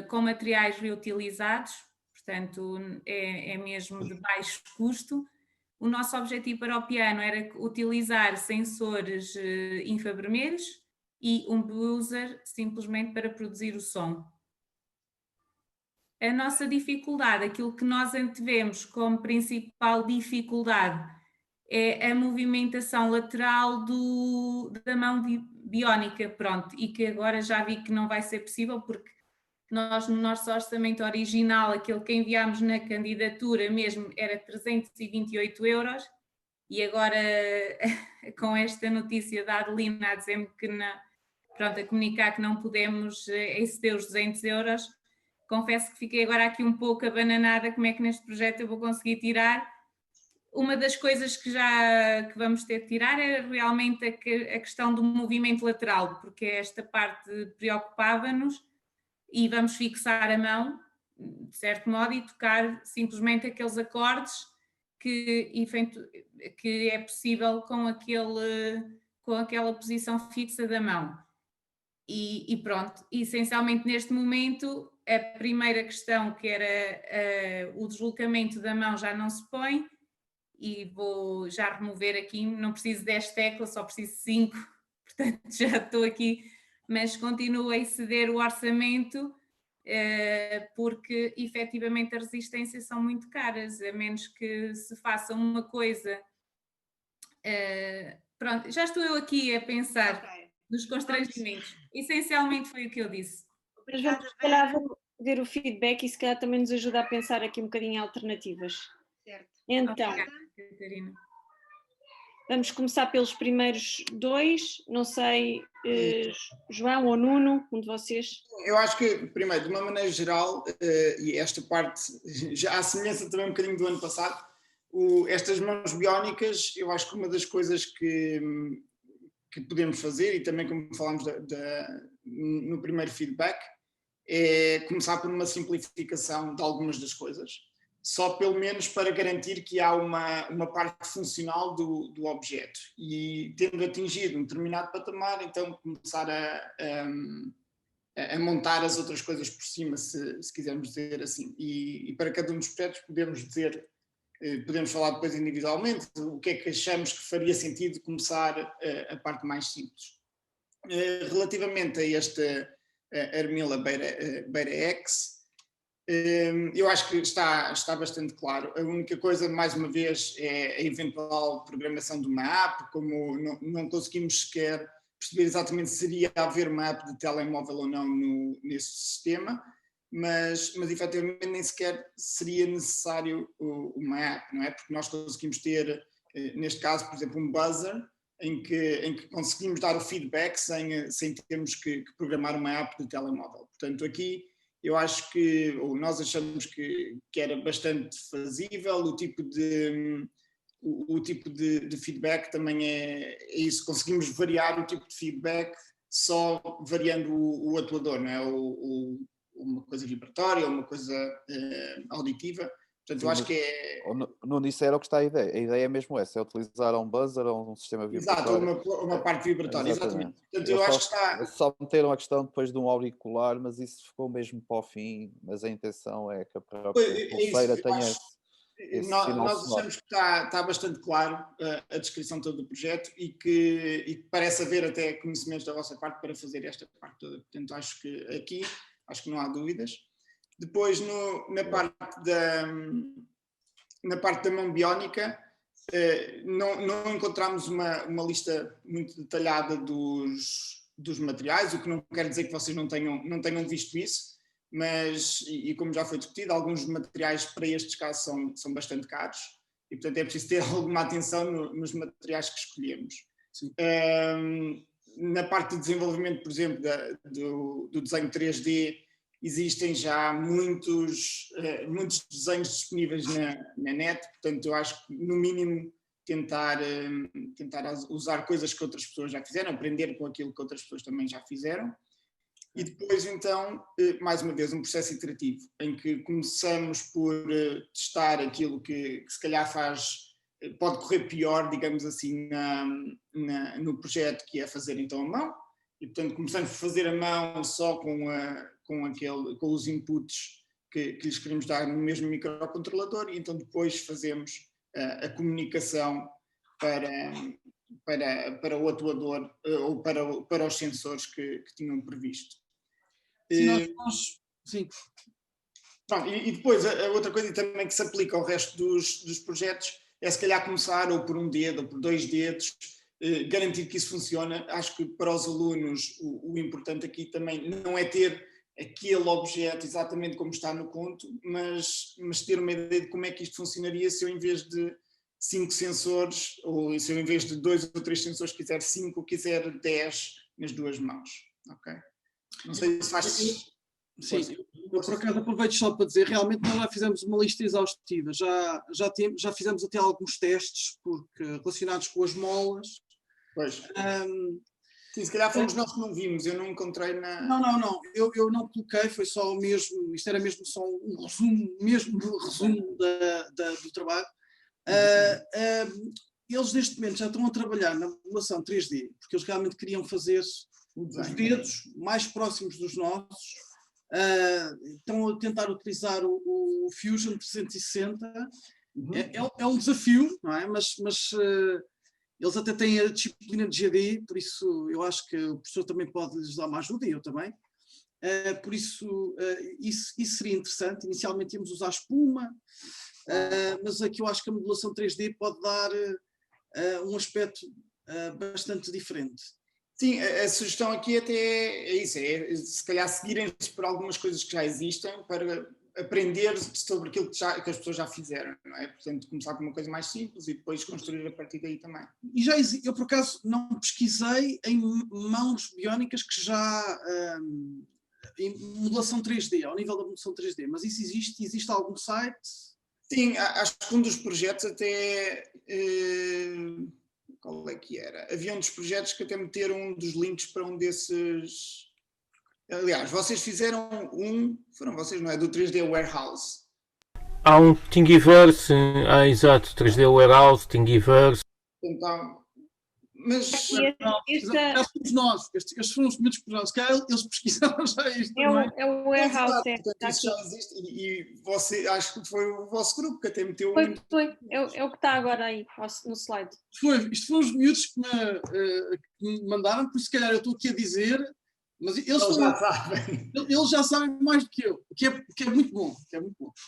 com materiais reutilizados, portanto, é mesmo de baixo custo. O nosso objetivo para o piano era utilizar sensores infravermelhos e um buzzer simplesmente para produzir o som. A nossa dificuldade, aquilo que nós antevemos como principal dificuldade, é a movimentação lateral da mão biónica, pronto, e que agora já vi que não vai ser possível, porque nós no nosso orçamento original, aquele que enviámos na candidatura mesmo, era 328 €, e agora com esta notícia da Adelina a dizer-me que não, pronto, a comunicar que não podemos exceder os 200 €, confesso que fiquei agora aqui um pouco abananada como é que neste projeto eu vou conseguir tirar. Uma das coisas que vamos ter de tirar é realmente a questão do movimento lateral, porque esta parte preocupava-nos, e vamos fixar a mão, de certo modo, e tocar simplesmente aqueles acordes que é possível com aquela posição fixa da mão. E pronto, essencialmente neste momento, a primeira questão, que era o deslocamento da mão, já não se põe, e vou já remover aqui, não preciso 10 teclas, só preciso 5, portanto já estou aqui, mas continuo a exceder o orçamento, porque efetivamente as resistências são muito caras, a menos que se faça uma coisa. Pronto, já estou eu aqui a pensar nos constrangimentos. Essencialmente foi o que eu disse.
Mas vamos, se calhar, ver o feedback e se calhar também nos ajuda a pensar aqui um bocadinho em alternativas.
Certo.
Então,
Catarina,
vamos começar pelos primeiros dois, não sei, João ou Nuno, um de vocês.
Eu acho que, primeiro, de uma maneira geral, e esta parte, já à semelhança também um bocadinho do ano passado, estas mãos biónicas, eu acho que uma das coisas que podemos fazer, e também como falámos no primeiro feedback, é começar por uma simplificação de algumas das coisas, só pelo menos para garantir que há uma parte funcional do objeto, e tendo atingido um determinado patamar, então começar a montar as outras coisas por cima, se quisermos dizer assim, e para cada um dos projetos podemos falar depois individualmente o que é que achamos que faria sentido começar a parte mais simples. Relativamente a esta Armilla Beira X, eu acho que está bastante claro. A única coisa, mais uma vez, é a eventual programação de uma app, como não conseguimos sequer perceber exatamente se seria haver uma app de telemóvel ou não nesse sistema, mas efetivamente nem sequer seria necessário uma app, não é? Porque nós conseguimos ter, neste caso, por exemplo, um buzzer em que conseguimos dar o feedback sem termos que programar uma app de telemóvel. Portanto, aqui eu acho que, ou nós achamos que era bastante fazível, o tipo de feedback também é isso, conseguimos variar o tipo de feedback só variando o atuador, não é? Uma coisa vibratória, uma coisa auditiva. Portanto, eu acho que é...
Nuno, isso era o que está a ideia é mesmo essa, é utilizar um buzzer ou um sistema vibratório.
Exato, uma parte vibratória, exatamente. Portanto, eu acho que está...
Só meteram a questão depois de um auricular, mas isso ficou mesmo para o fim, mas a intenção é que a própria pulseira tenha esse sinal
nós
sonoro.
achamos que está bastante claro a descrição toda do projeto e que parece haver até conhecimentos da vossa parte para fazer esta parte toda. Portanto, acho que não há dúvidas. Depois, na parte da mão biónica, não encontramos uma lista muito detalhada dos materiais, o que não quer dizer que vocês não tenham visto isso, mas, e como já foi discutido, alguns materiais para estes casos são bastante caros e, portanto, é preciso ter alguma atenção nos materiais que escolhemos. Na parte de desenvolvimento, por exemplo, do desenho 3D, existem já muitos desenhos disponíveis na net, portanto eu acho que no mínimo tentar usar coisas que outras pessoas já fizeram, aprender com aquilo que outras pessoas também já fizeram. E depois então, mais uma vez, um processo iterativo, em que começamos por testar aquilo que se calhar pode correr pior, digamos assim, no projeto, que é fazer então a mão. E, portanto, começamos por fazer a mão só com os inputs que lhes queremos dar no mesmo microcontrolador, e então depois fazemos a comunicação para o atuador ou para os sensores que tinham previsto.
Sim.
Pronto, e depois a outra coisa também que se aplica ao resto dos projetos é se calhar começar ou por um dedo ou por 2 dedos, garantir que isso funciona. Acho que para os alunos o importante aqui também não é ter aquele objeto exatamente como está no conto, mas ter uma ideia de como é que isto funcionaria se eu, em vez de 5 sensores, ou se eu, em vez de 2 ou 3 sensores, quiser 5 ou quiser 10 nas 2 mãos. Ok? Não sei se faz...
Sim, eu por acaso aproveito só para dizer, realmente nós já fizemos uma lista exaustiva, já fizemos até alguns testes relacionados com as molas.
Pois. Sim, se calhar fomos nós que não vimos, eu não encontrei na...
Não, eu não coloquei, foi só mesmo, isto era mesmo só um resumo, do trabalho. Eles neste momento já estão a trabalhar na modelação 3D, porque eles realmente queriam fazer os dedos mais próximos dos nossos. Estão a tentar utilizar o Fusion 360. É um desafio, não é? Mas eles até têm a disciplina de GD, por isso eu acho que o professor também pode lhes dar uma ajuda, e eu também. Por isso, isso seria interessante. Inicialmente íamos usar espuma, mas aqui eu acho que a modelação 3D pode dar um aspecto bastante diferente.
Sim, a sugestão aqui até é isso, é se calhar seguirem-se por algumas coisas que já existem para aprender sobre aquilo que as pessoas já fizeram, não é? Portanto, começar com uma coisa mais simples e depois construir a partir daí também.
E eu, por acaso, não pesquisei em mãos biónicas que já... em modelação 3D, ao nível da modelação 3D, mas isso existe algum site?
Sim, acho que um dos projetos até... qual é que era? Havia um dos projetos que até meteram um dos links para um desses... Aliás, vocês fizeram foram vocês, não é? Do 3D Warehouse.
Há um Thingiverse, exato, 3D Warehouse, Thingiverse.
Então, mas...
Já somos nós, estes foram os primeiros projetos, que eles pesquisaram já isto.
É o Warehouse.
Portanto, isso já existe e você, acho que foi o vosso grupo que até meteu...
Foi. É o que está agora aí no slide.
Isto foram os miúdos que me mandaram, por isso se calhar eu estou aqui a dizer, mas eles já sabem mais do que eu, que é muito bom.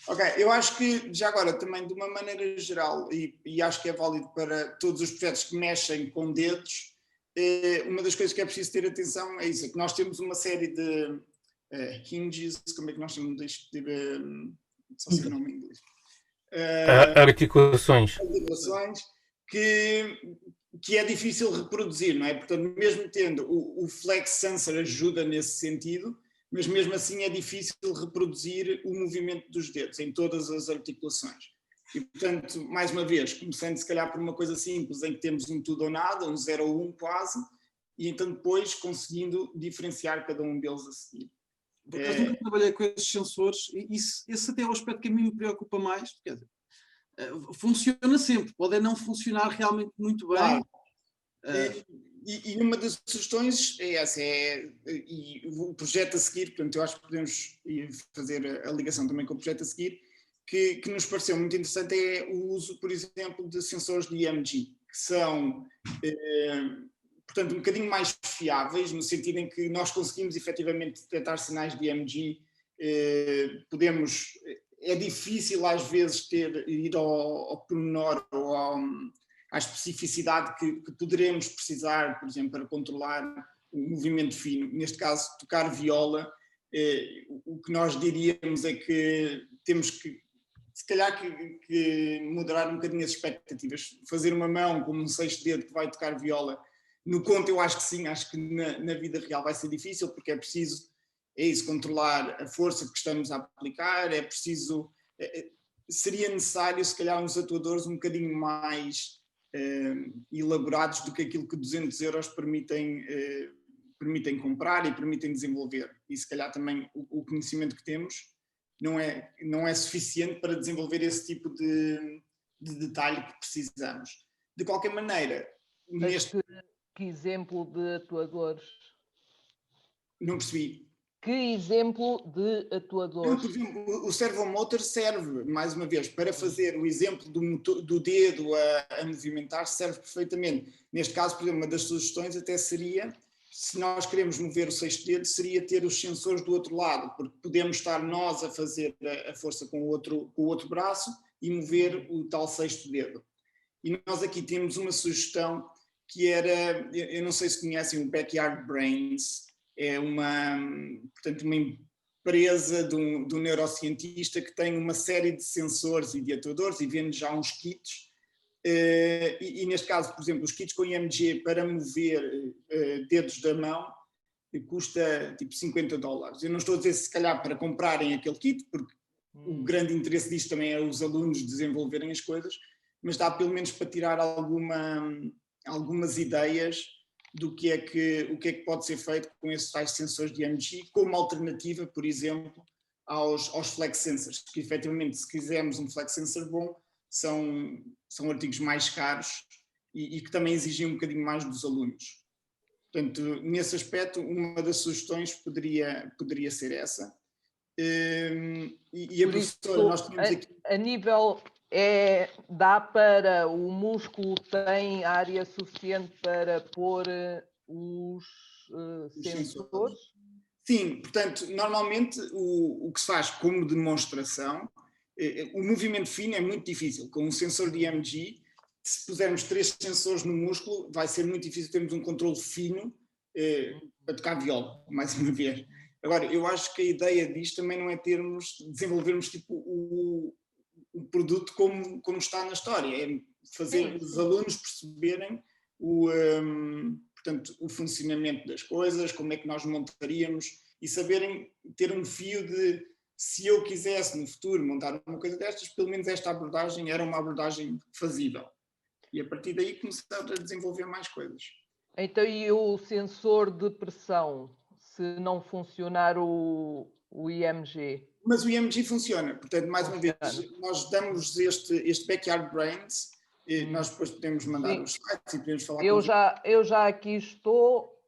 Ok, eu acho que já agora também de uma maneira geral, e acho que é válido para todos os projetos que mexem com dedos, uma das coisas que é preciso ter atenção é isso, é que nós temos uma série de hinges, como é que nós chamamos isto? Só sei o nome em inglês.
Articulações.
Que que é difícil reproduzir, não é? Portanto, mesmo tendo o Flex Sensor ajuda nesse sentido, mas mesmo assim é difícil reproduzir o movimento dos dedos em todas as articulações. E, portanto, mais uma vez, começando se calhar por uma coisa simples, em que temos um tudo ou nada, um 0 ou 1 quase, e então depois conseguindo diferenciar cada um deles a seguir.
Por acaso nunca trabalhei com esses sensores, e esse até é o aspecto que a mim me preocupa mais, quer dizer, funciona sempre, pode não funcionar realmente muito bem.
Claro. E uma das sugestões é essa, e o projeto a seguir, portanto eu acho que podemos fazer a ligação também com o projeto a seguir, que nos pareceu muito interessante é o uso, por exemplo, de sensores de EMG, que são, portanto, um bocadinho mais fiáveis, no sentido em que nós conseguimos efetivamente detectar sinais de EMG, é difícil às vezes ir ao pormenor ou à especificidade que poderemos precisar, por exemplo, para controlar o movimento fino. Neste caso, tocar viola, o que nós diríamos é que temos que, se calhar, que moderar um bocadinho as expectativas. Fazer uma mão como um sexto dedo que vai tocar viola, no conto eu acho que sim, acho que na vida real vai ser difícil, porque é preciso, controlar a força que estamos a aplicar, é preciso, seria necessário se calhar uns atuadores um bocadinho mais elaborados do que aquilo que 200 euros permitem comprar e permitem desenvolver. E se calhar também o conhecimento que temos não é suficiente para desenvolver esse tipo de detalhe que precisamos. De qualquer maneira,
que exemplo de atuadores?
Não percebi.
Que exemplo de atuadores?
Por exemplo, o servomotor serve, mais uma vez, para fazer o exemplo do dedo a movimentar, serve perfeitamente. Neste caso, por exemplo, uma das sugestões até seria, se nós queremos mover o sexto dedo, seria ter os sensores do outro lado, porque podemos estar nós a fazer a força com o outro braço e mover o tal sexto dedo. E nós aqui temos uma sugestão que era, eu não sei se conhecem o Backyard Brains, é uma empresa de um neurocientista que tem uma série de sensores e de atuadores e vende já uns kits. E neste caso, por exemplo, os kits com IMG para mover dedos da mão custa tipo $50. Eu não estou a dizer se calhar para comprarem aquele kit, porque o grande interesse disto também é os alunos desenvolverem as coisas, mas dá pelo menos para tirar algumas ideias do o que é que pode ser feito com esses tais sensores de EMG, como alternativa, por exemplo, aos flex sensors, que efetivamente, se quisermos um flex sensor bom, são artigos mais caros e que também exigem um bocadinho mais dos alunos. Portanto, nesse aspecto, uma das sugestões poderia ser essa. E a professora, nós tínhamos aqui...
A nível... dá para, o músculo tem área suficiente para pôr os sensores?
Sim, portanto, normalmente o que se faz como demonstração, o movimento fino é muito difícil. Com um sensor de EMG, se pusermos 3 sensores no músculo, vai ser muito difícil termos um controle fino para tocar viola, mais uma vez. Agora, eu acho que a ideia disto também não é desenvolvermos tipo o produto como está na história, é fazer os alunos perceberem portanto, o funcionamento das coisas, como é que nós montaríamos e saberem ter um fio de, se eu quisesse no futuro montar uma coisa destas, pelo menos esta abordagem era uma abordagem fazível. E a partir daí começar a desenvolver mais coisas.
Então, e o sensor de pressão, se não funcionar o IMG?
Mas o IMG funciona, portanto, mais uma vez, nós damos este Backyard Brains, e nós depois podemos mandar os slides e podemos falar
eu já aqui estou,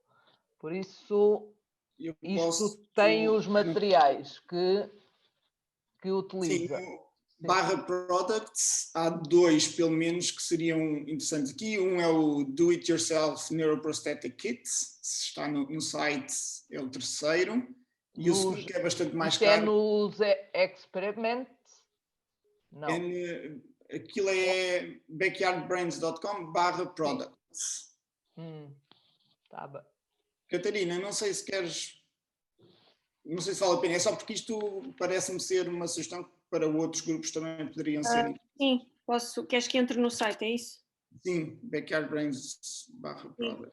por isso isto tem os materiais que utiliza.
Sim, /products, há 2 pelo menos que seriam interessantes aqui. Um é o Do It Yourself Neuroprosthetic Kit, se está no site é o terceiro. E o segundo, que é bastante mais caro.
É nos Experiments? Não.
Aquilo é backyardbrains.com/products.
Tá bem.
Catarina, não sei se vale a pena, é só porque isto parece-me ser uma sugestão que para outros grupos também poderiam ser.
Sim, posso. Queres que entre no site, é isso?
Sim, Backyard Brains /Project.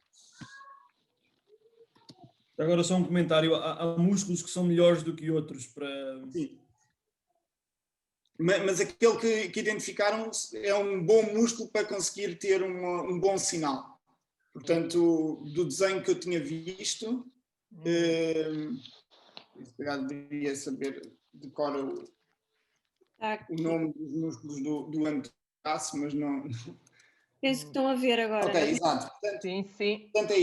Agora só um comentário, há músculos que são melhores do que outros para...
Sim. Mas aquele que identificaram é um bom músculo para conseguir ter um bom sinal. Portanto, do desenho que eu tinha visto, se calhar deveria saber decor o nome dos músculos do antebraço, mas não...
Penso que estão a ver agora.
Ok, exato. Portanto,
sim, sim.
Portanto,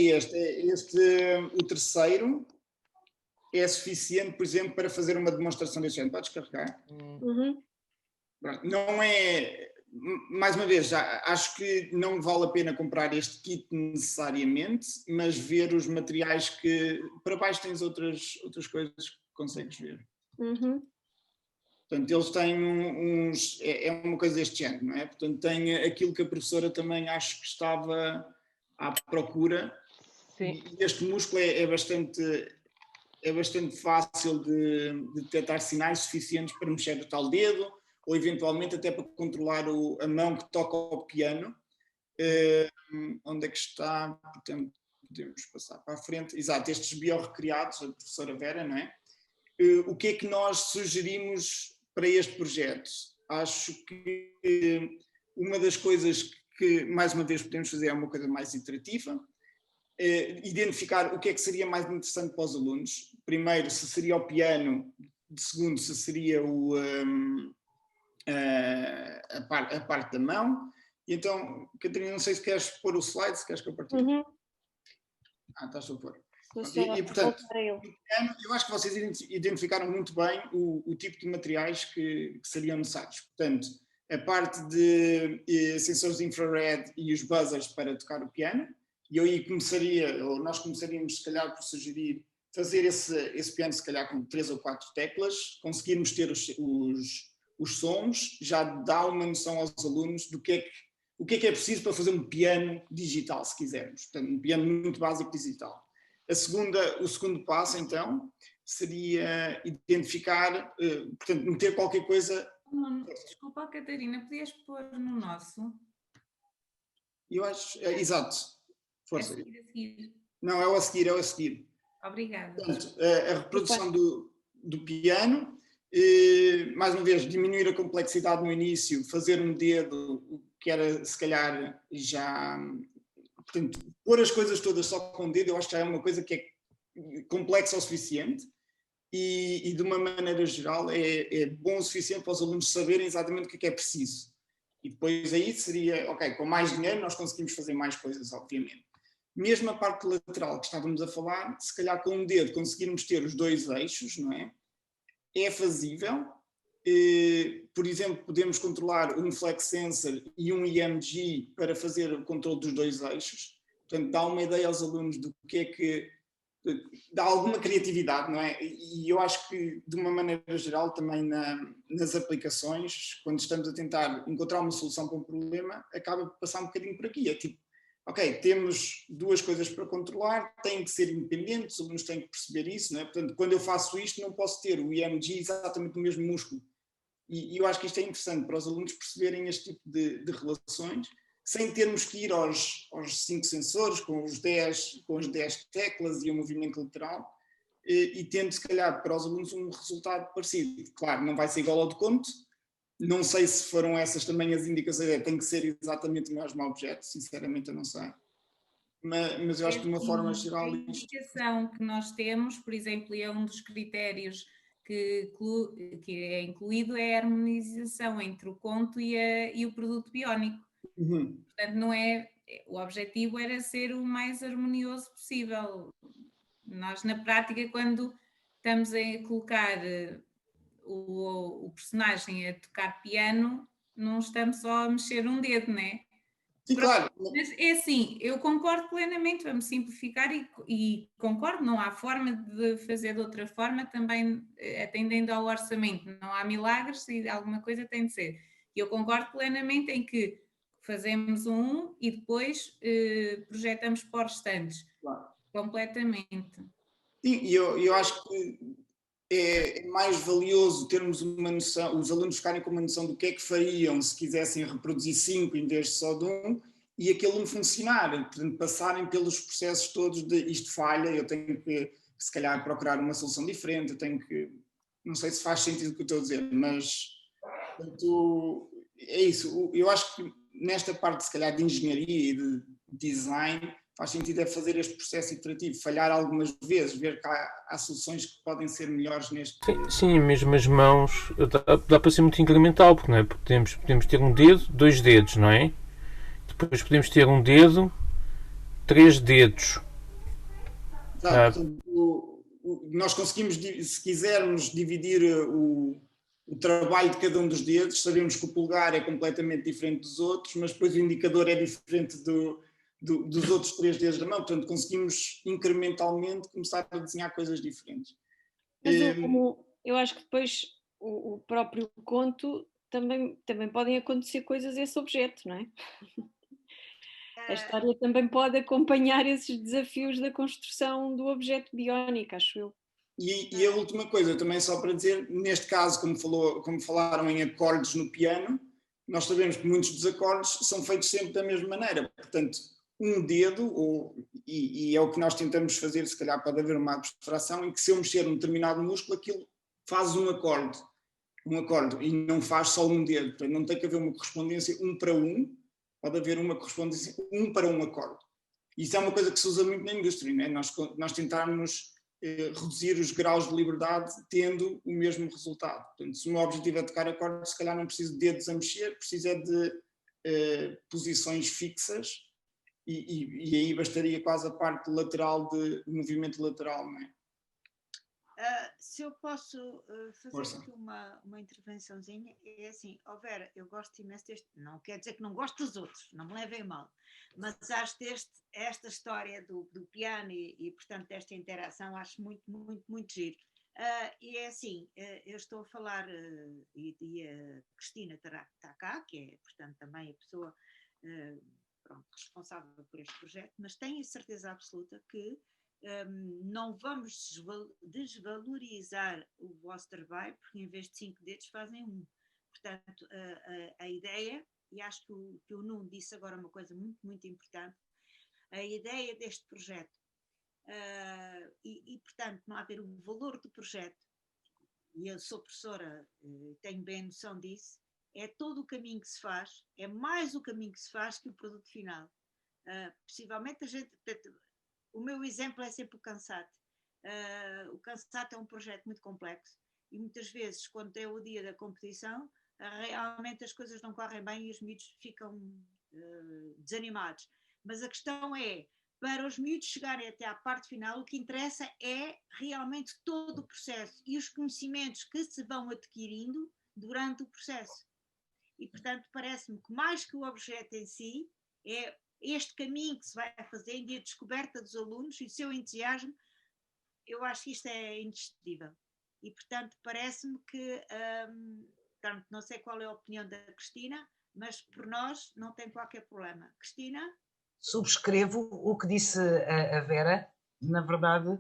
o terceiro é suficiente, por exemplo, para fazer uma demonstração deste género. Podes carregar?
Uhum.
Não é, mais uma vez, acho que não vale a pena comprar este kit necessariamente, mas ver os materiais que... Para baixo tens outras coisas que consegues ver.
Uhum.
Portanto, eles têm uns... É uma coisa deste género, não é? Portanto, tem aquilo que a professora também acho que estava à procura.
Sim.
E este músculo é bastante fácil de detectar sinais suficientes para mexer o tal dedo, ou eventualmente até para controlar a mão que toca ao piano. Onde é que está? Portanto, podemos passar para a frente. Exato, estes biorrecriados, a professora Vera, não é? O que é que nós sugerimos para este projeto? Acho que uma das coisas que, mais uma vez, podemos fazer é uma coisa mais iterativa. Identificar o que é que seria mais interessante para os alunos. Primeiro, se seria o piano. Segundo, se seria a parte da mão. E então, Catarina, não sei se queres pôr o slide, se queres que eu partilhe.
Uhum.
Estás a pôr.
E
portanto, eu acho que vocês identificaram muito bem o tipo de materiais que seriam necessários. Portanto, a parte de sensores de infrared e os buzzers para tocar o piano. E eu aí nós começaríamos, se calhar, por sugerir fazer esse piano, se calhar, com 3 ou 4 teclas, conseguirmos ter os sons, já dá uma noção aos alunos do que é preciso para fazer um piano digital, se quisermos. Portanto, um piano muito básico digital. O segundo passo, então, seria identificar, portanto, meter qualquer coisa...
Desculpa, Catarina, podias pôr no nosso?
Eu acho... exato. Força.
A seguir.
Não, é o a seguir.
Obrigada.
Portanto, a reprodução do piano, mais uma vez, diminuir a complexidade no início, fazer um dedo, que era, se calhar, já... Portanto, pôr as coisas todas só com o dedo, eu acho que já é uma coisa que é complexa o suficiente e de uma maneira geral, é bom o suficiente para os alunos saberem exatamente o que é preciso. E depois aí seria, ok, com mais dinheiro nós conseguimos fazer mais coisas, obviamente. Mesmo a parte lateral que estávamos a falar, se calhar com um dedo conseguirmos ter os 2 eixos, não é? É fazível. Por exemplo, podemos controlar um flex sensor e um EMG para fazer o controle dos 2 eixos. Portanto, dá uma ideia aos alunos do que é que... dá alguma criatividade, não é? E eu acho que, de uma maneira geral, também nas aplicações, quando estamos a tentar encontrar uma solução para um problema, acaba por passar um bocadinho por aqui. É tipo, ok, temos 2 coisas para controlar, têm que ser independentes, os alunos têm que perceber isso, não é? Portanto, quando eu faço isto, não posso ter o EMG exatamente no mesmo músculo. E eu acho que isto é interessante para os alunos perceberem este tipo de relações, sem termos que ir aos 5 sensores, com as 10 teclas e o movimento lateral, e tendo, se calhar, para os alunos um resultado parecido. Claro, não vai ser igual ao de conto, não sei se foram essas também as indicações, tem que ser exatamente o mesmo objeto, sinceramente eu não sei. Mas eu acho que de uma forma geral...
A indicação que nós temos, por exemplo, é um dos critérios que é incluído, é a harmonização entre o conto e o produto biónico.
Uhum.
Portanto, o objetivo era ser o mais harmonioso possível. Nós, na prática, quando estamos a colocar o personagem a tocar piano, não estamos só a mexer um dedo, não é?
Sim, claro.
Mas é assim, eu concordo plenamente, vamos simplificar e concordo, não há forma de fazer de outra forma, também atendendo ao orçamento, não há milagres e alguma coisa tem de ser. Eu concordo plenamente em que fazemos e depois projetamos para os restantes,
claro.
Completamente.
Sim, eu acho que é mais valioso termos uma noção, os alunos ficarem com uma noção do que é que fariam se quisessem reproduzir 5 em vez de só de 1, e aquilo não funcionar, portanto, passarem pelos processos todos de isto falha, eu tenho que se calhar procurar uma solução diferente, eu tenho que, não sei se faz sentido o que eu estou a dizer, mas portanto, é isso, eu acho que nesta parte se calhar de engenharia e de design faz sentido é fazer este processo iterativo, falhar algumas vezes, ver que há soluções que podem ser melhores neste...
Sim, mesmo as mãos, dá para ser muito incremental, porque, não é? Porque podemos ter um dedo, 2 dedos, não é? Depois podemos ter um dedo, 3 dedos.
Portanto, nós conseguimos, se quisermos dividir o trabalho de cada um dos dedos, sabemos que o polegar é completamente diferente dos outros, mas depois o indicador é diferente dos outros 3 dedos da mão, portanto conseguimos incrementalmente começar a desenhar coisas diferentes.
Mas eu acho que depois o próprio conto também podem acontecer coisas a esse objeto, não é? A história também pode acompanhar esses desafios da construção do objeto biónico, acho eu.
E a última coisa, também só para dizer, neste caso, como falaram em acordes no piano, nós sabemos que muitos dos acordes são feitos sempre da mesma maneira, portanto, um dedo, e é o que nós tentamos fazer, se calhar pode haver uma abstração, em que se eu mexer um determinado músculo, aquilo faz um acorde, e não faz só um dedo, portanto, não tem que haver uma correspondência 1 para 1, pode haver uma correspondência 1 para 1 acorde. Isso é uma coisa que se usa muito na indústria, não é? Nós tentarmos reduzir os graus de liberdade tendo o mesmo resultado. Portanto, se o meu objetivo é tocar acordes, se calhar não preciso de dedos a mexer, preciso é de posições fixas e aí bastaria quase a parte lateral de movimento lateral, não é?
Se eu posso fazer aqui uma intervençãozinha, é assim, Vera, eu gosto imenso deste, não quer dizer que não gosto dos outros, não me levem mal, mas acho esta história do piano e portanto desta interação, acho muito, muito, muito giro. E é assim, eu estou a falar, e a Cristina está cá, que é portanto também a pessoa responsável por este projeto, mas tenho a certeza absoluta que não vamos desvalorizar o vosso trabalho, porque em vez de 5 dedos fazem 1. Portanto, a ideia, e acho que o Nuno disse agora uma coisa muito, muito importante, a ideia deste projeto, portanto, não haver o valor do projeto, e eu sou professora, tenho bem a noção disso, é todo o caminho que se faz, é mais o caminho que se faz que o produto final. Possivelmente a gente... O meu exemplo é sempre o CANSAT. O CANSAT é um projeto muito complexo e muitas vezes, quando é o dia da competição, realmente as coisas não correm bem e os miúdos ficam desanimados. Mas a questão é, para os miúdos chegarem até à parte final, o que interessa é realmente todo o processo e os conhecimentos que se vão adquirindo durante o processo. E, portanto, parece-me que mais que o objeto em si, é este caminho que se vai fazendo e a descoberta dos alunos e o seu entusiasmo, eu acho que isto é indescritível. E, portanto, parece-me que, portanto, não sei qual é a opinião da Cristina, mas por nós não tem qualquer problema. Cristina?
Subscrevo o que disse a Vera. Na verdade,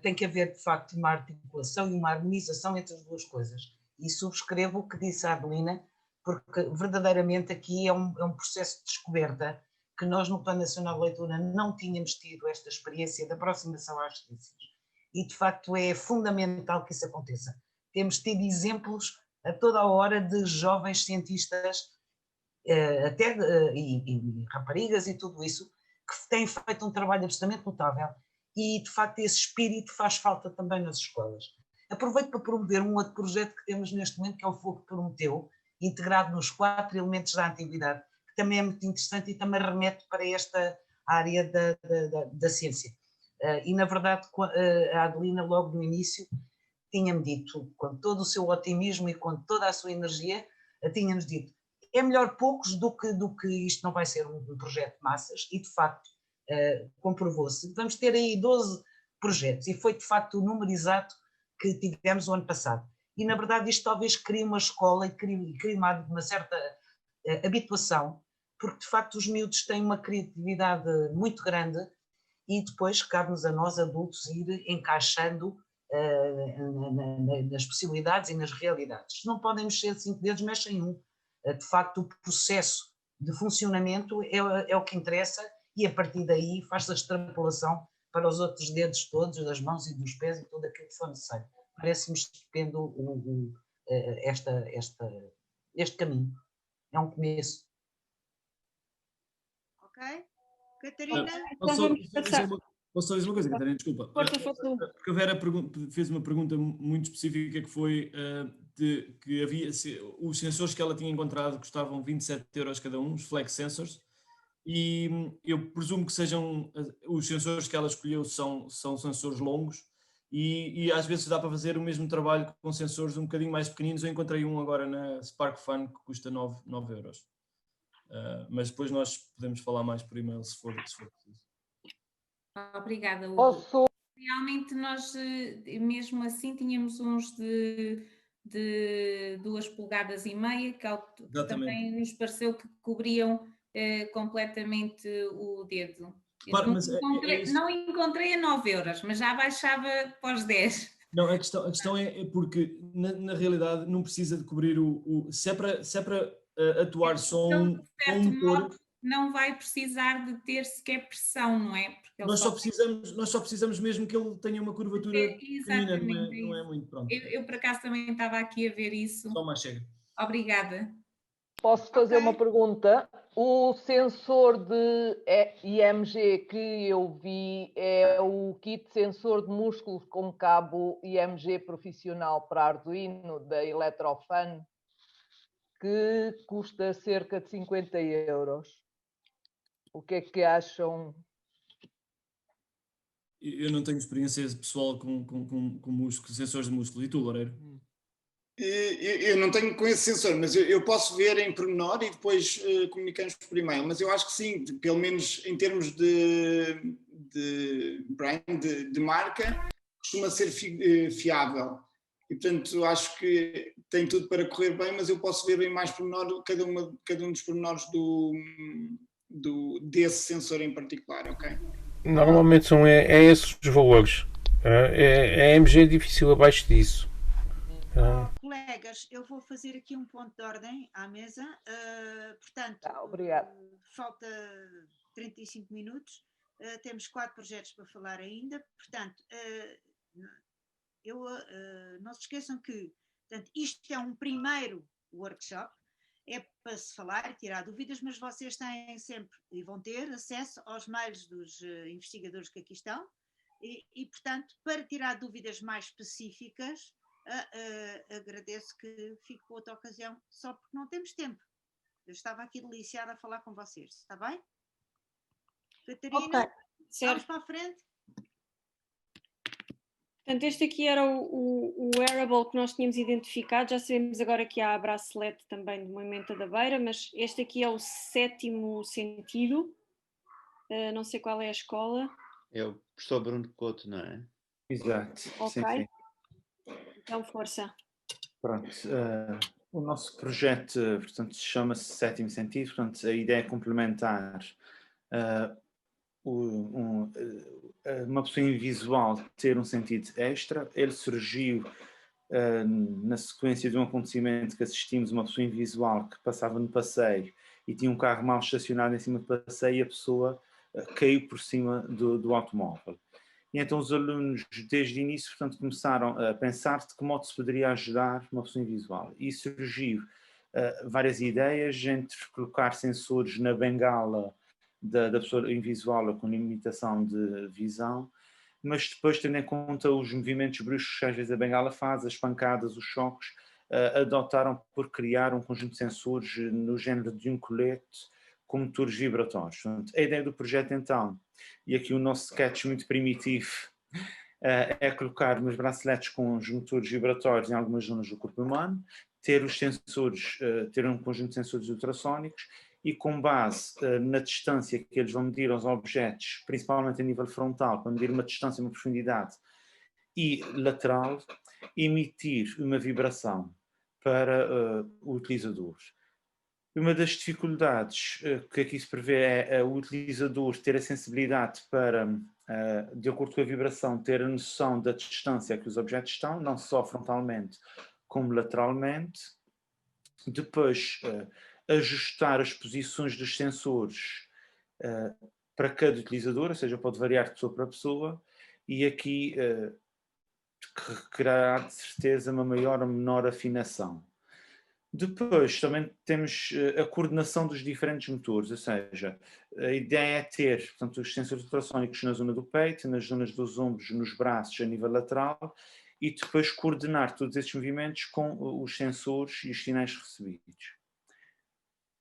tem que haver, de facto, uma articulação e uma harmonização entre as duas coisas. E subscrevo o que disse a Adelina, porque verdadeiramente aqui é um processo de descoberta que nós no Plano Nacional de Leitura não tínhamos tido esta experiência de aproximação às ciências. E de facto é fundamental que isso aconteça. Temos tido exemplos a toda a hora de jovens cientistas, e raparigas e tudo isso, que têm feito um trabalho absolutamente notável e de facto esse espírito faz falta também nas escolas. Aproveito para promover um outro projeto que temos neste momento, que é o Fogo Prometeu, integrado nos 4 elementos da antiguidade, que também é muito interessante e também remete para esta área da ciência. E, na verdade, a Adelina, logo no início, tinha-me dito, com todo o seu otimismo e com toda a sua energia, tinha-nos dito, é melhor poucos do que isto não vai ser um projeto de massas, e, de facto, comprovou-se. Vamos ter aí 12 projetos, e foi, de facto, o número exato que tivemos o ano passado. E, na verdade, isto talvez crie uma escola e crie uma certa habituação, porque, de facto, os miúdos têm uma criatividade muito grande e depois cabe-nos a nós, adultos, ir encaixando nas possibilidades e nas realidades. Se não podem mexer 5 dedos, mexem 1. De facto, o processo de funcionamento é o que interessa, e a partir daí faz-se a extrapolação para os outros dedos todos, das mãos e dos pés e tudo aquilo que for necessário. Parece-me estupendo este caminho. É um começo.
Ok? Catarina?
Posso só dizer uma coisa, Catarina, desculpa. Porque a Vera fez uma pergunta muito específica, que foi que havia os sensores que ela tinha encontrado custavam 27 € cada um, os Flex Sensors, e eu presumo que sejam os sensores que ela escolheu são sensores longos, e às vezes dá para fazer o mesmo trabalho com sensores um bocadinho mais pequeninos. Eu encontrei um agora na Spark Fun que custa 9 €. Mas depois nós podemos falar mais por e-mail se for preciso.
Obrigada, Hugo. Realmente nós, mesmo assim, tínhamos uns de 2,5 polegadas, que também nos pareceu que cobriam completamente o dedo. Não encontrei a 9 €, mas já baixava para os 10.
Não, a questão é porque na realidade não precisa de cobrir se é para atuar só um motor,
não vai precisar de ter sequer pressão, não é? Porque
nós só precisamos mesmo que ele tenha uma curvatura pequenina, não é muito, pronto.
Eu por acaso também estava aqui a ver isso.
Só mais chega.
Obrigada.
Posso fazer uma pergunta? O sensor de IMG que eu vi é o kit sensor de músculos com cabo IMG profissional para Arduino da Electrofan, que custa cerca de 50 €. O que é que acham?
Eu não tenho experiência pessoal com músculos, sensores de músculos. E tu, Loureiro?
Eu não tenho com esse sensor, mas eu posso ver em pormenor e depois comunicamos por e-mail. Mas eu acho que sim, pelo menos em termos de brand, de marca, costuma ser fiável. E, portanto, acho que tem tudo para correr bem, mas eu posso ver em mais pormenor cada um dos pormenores desse sensor em particular, ok?
Normalmente são esses os valores. A AMG é difícil abaixo disso.
Colegas, eu vou fazer aqui um ponto de ordem à mesa. Portanto, falta 35 minutos. Temos 4 projetos para falar ainda. Portanto, não se esqueçam que, portanto, isto é um primeiro workshop. É para se falar e tirar dúvidas, mas vocês têm sempre e vão ter acesso aos mails dos investigadores que aqui estão e, portanto, para tirar dúvidas mais específicas, agradeço que fique para outra ocasião, só porque não temos tempo. Eu estava aqui deliciada a falar com vocês, está bem? Catarina, vamos para a frente?
Portanto, este aqui era o wearable que nós tínhamos identificado. Já sabemos agora que há a bracelete também de Moimenta da Beira, mas este aqui é o 7º sentido. Não sei qual é a escola.
É o professor Bruno Couto, não é?
Exato.
Ok.
Sim.
Então, força.
Pronto. O nosso projeto, portanto, chama-se 7º Sentido. Portanto, a ideia é complementar uma pessoa invisual ter um sentido extra. Ele surgiu na sequência de um acontecimento que assistimos, uma pessoa invisual que passava no passeio e tinha um carro mal estacionado em cima do passeio e a pessoa caiu por cima do automóvel. E então os alunos, desde o início, portanto, começaram a pensar de que modo se poderia ajudar uma pessoa invisual. E surgiu várias ideias, entre colocar sensores na bengala da pessoa invisual com limitação de visão, mas depois, tendo em conta os movimentos bruscos que às vezes a bengala faz, as pancadas, os choques, adotaram por criar um conjunto de sensores no género de um colete com motores vibratórios. Portanto, a ideia do projeto, então, e aqui o nosso sketch muito primitivo, é colocar umas braceletes com os motores vibratórios em algumas zonas do corpo humano, ter os sensores, ter um conjunto de sensores ultrassónicos e, com base na distância que eles vão medir aos objetos, principalmente a nível frontal, para medir uma distância, uma profundidade, e lateral, emitir uma vibração para o utilizador. Uma das dificuldades que aqui se prevê é o utilizador ter a sensibilidade para, de acordo com a vibração, ter a noção da distância a que os objetos estão, não só frontalmente como lateralmente. Depois, ajustar as posições dos sensores para cada utilizador, ou seja, pode variar de pessoa para pessoa, e aqui que requererá de certeza uma maior ou menor afinação. Depois também temos a coordenação dos diferentes motores, ou seja, a ideia é ter, portanto, os sensores ultrassónicos na zona do peito, nas zonas dos ombros, nos braços, a nível lateral, e depois coordenar todos esses movimentos com os sensores e os sinais recebidos.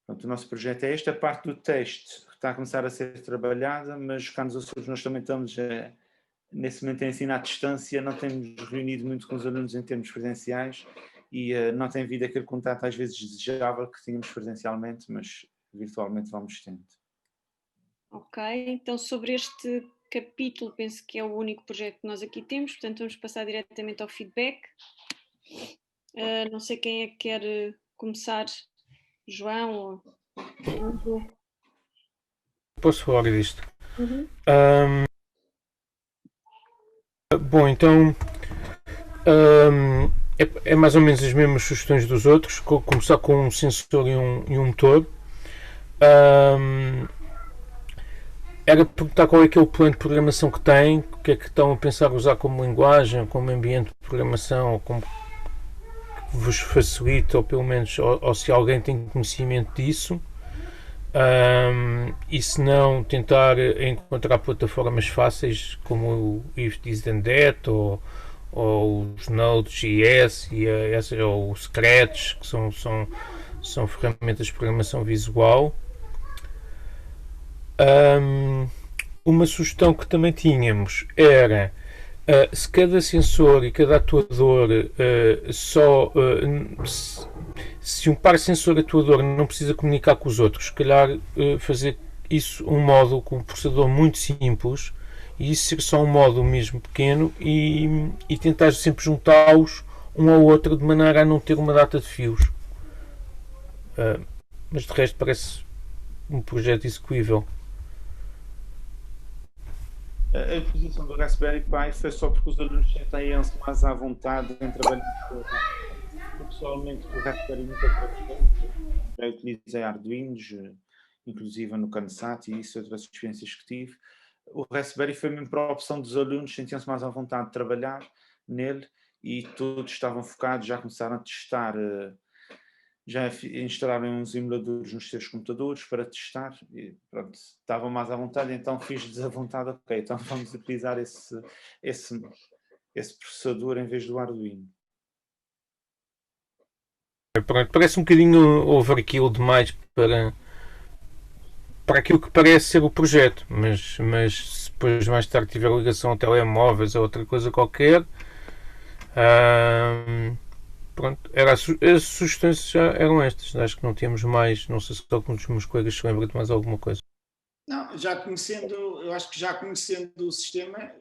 Portanto, o nosso projeto é este. A parte do teste está a começar a ser trabalhada, mas cá nos Açores nós também estamos nesse momento a ensinar à distância, não temos reunido muito com os alunos em termos presenciais e não tem havido aquele contato às vezes desejável que tínhamos presencialmente, mas virtualmente vamos tendo.
Ok, então sobre este capítulo penso que é o único projeto que nós aqui temos, portanto vamos passar diretamente ao feedback. Não sei quem é que quer começar, João ou...
Posso falar disto? Bom, então é mais ou menos as mesmas sugestões dos outros, começar com um sensor e um motor. Era perguntar qual é que é o plano de programação que tem, o que é que estão a pensar usar como linguagem, como ambiente de programação, ou como vos facilita, ou pelo menos, ou se alguém tem conhecimento disso. E se não, tentar encontrar plataformas fáceis como o If This Then That ou os Node.js ou o Scratch, que são ferramentas de programação visual. Uma sugestão que também tínhamos era se cada sensor e cada atuador se um par sensor-atuador não precisa comunicar com os outros, se calhar fazer isso um módulo com um processador muito simples e isso ser só um módulo mesmo pequeno e tentar sempre juntá-los um ao outro de maneira a não ter uma data de fios. Mas de resto parece um projeto execuível.
A utilização do Raspberry Pi foi só porque os alunos sentem-se mais à vontade em trabalhar. Eu pessoalmente o Raspberry nunca trabalhei, já utilizei Arduinos, inclusive no CANSAT e isso, outras experiências que tive. O Raspberry foi mesmo para a opção dos alunos, sentiam-se mais à vontade de trabalhar nele e todos estavam focados, já começaram a testar, já instalaram uns emuladores nos seus computadores para testar e pronto, estavam mais à vontade, então fiz-lhes à vontade, ok, então vamos utilizar esse processador em vez do Arduino.
Pronto, parece um bocadinho overkill demais para aquilo que parece ser o projeto, mas se depois mais tarde tiver ligação a telemóveis ou outra coisa qualquer, pronto, as sugestões já eram estas, acho que não temos mais, não sei se algum dos meus colegas se lembra de mais alguma coisa.
Não, eu acho que já conhecendo o sistema,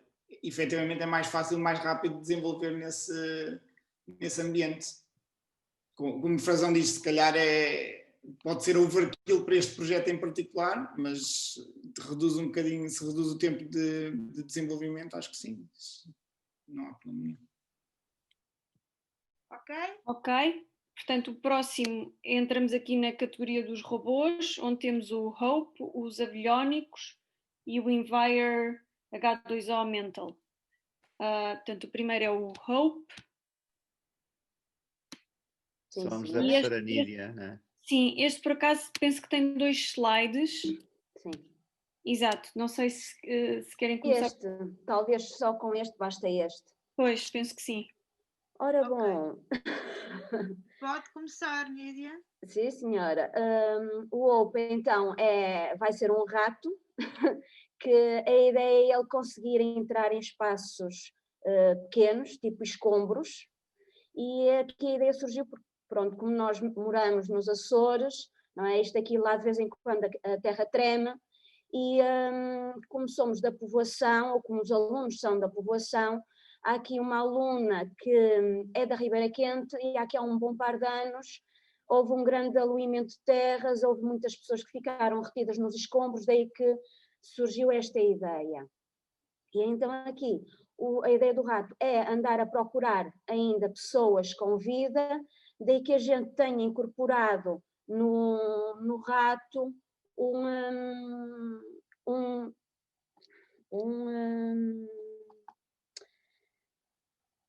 efetivamente é mais fácil, mais rápido desenvolver nesse ambiente. Como o Frazão disse, se calhar pode ser overkill para este projeto em particular, mas reduz um bocadinho, se reduz o tempo de desenvolvimento, acho que sim. Não há problema nenhum.
Ok. Portanto, o próximo, entramos aqui na categoria dos robôs, onde temos o Hope, os aviónicos e o Envire H2O Mental. Portanto, o primeiro é o Hope.
Somos da professora Nídia, não é?
Sim, este por acaso penso que tem 2 slides.
Sim.
Exato, não sei se querem começar.
Talvez só com este basta este.
Pois, penso que sim.
Ora bom.
Pode começar, Nídia.
Sim, senhora. O Hope, então, vai ser um rato, que a ideia é ele conseguir entrar em espaços pequenos, tipo escombros, e aqui a ideia surgiu porque, pronto, como nós moramos nos Açores, não é? Isto aqui lá de vez em quando a terra treme, e como somos da povoação, ou como os alunos são da povoação, há aqui uma aluna que é da Ribeira Quente e aqui há um bom par de anos houve um grande aluimento de terras, houve muitas pessoas que ficaram retidas nos escombros, daí que surgiu esta ideia. E então aqui a ideia do rato é andar a procurar ainda pessoas com vida daí que a gente tenha incorporado no rato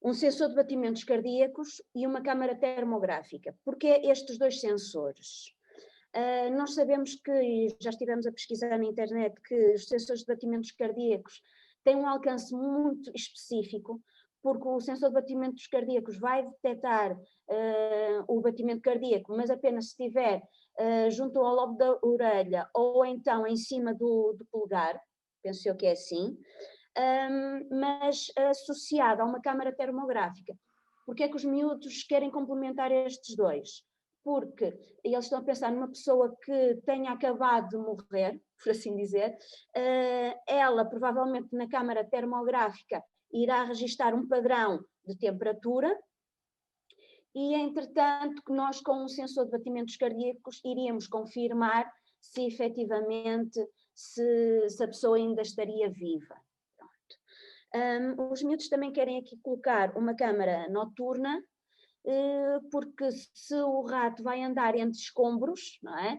um sensor de batimentos cardíacos e uma câmara termográfica. Porquê estes dois sensores? Nós sabemos que, e já estivemos a pesquisar na internet, que os sensores de batimentos cardíacos têm um alcance muito específico, porque o sensor de batimentos cardíacos vai detectar o batimento cardíaco, mas apenas se estiver junto ao lobo da orelha ou então em cima do polegar, penso eu que é assim, mas associado a uma câmara termográfica. Porque é que os miúdos querem complementar estes dois? Porque eles estão a pensar numa pessoa que tenha acabado de morrer, por assim dizer, ela provavelmente na câmara termográfica irá registar um padrão de temperatura e, entretanto, nós com um sensor de batimentos cardíacos iríamos confirmar se efetivamente se a pessoa ainda estaria viva. Os miúdos também querem aqui colocar uma câmara noturna, porque se o rato vai andar entre escombros, não é?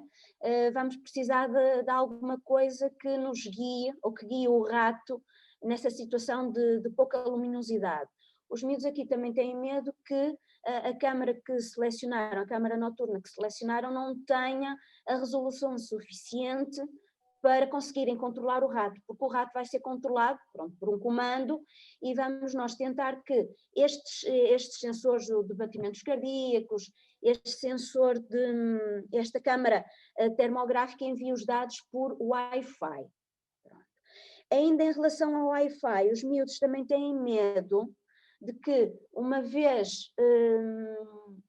Vamos precisar de alguma coisa que nos guie, ou que guie o rato nessa situação de pouca luminosidade. Os miúdos aqui também têm medo que a câmara que selecionaram, a câmara noturna que selecionaram, não tenha a resolução suficiente para conseguirem controlar o rato, porque o rato vai ser controlado, pronto, por um comando, e vamos nós tentar que estes sensores de batimentos cardíacos, esta câmara termográfica envie os dados por Wi-Fi. Ainda em relação ao Wi-Fi, os miúdos também têm medo de que, uma vez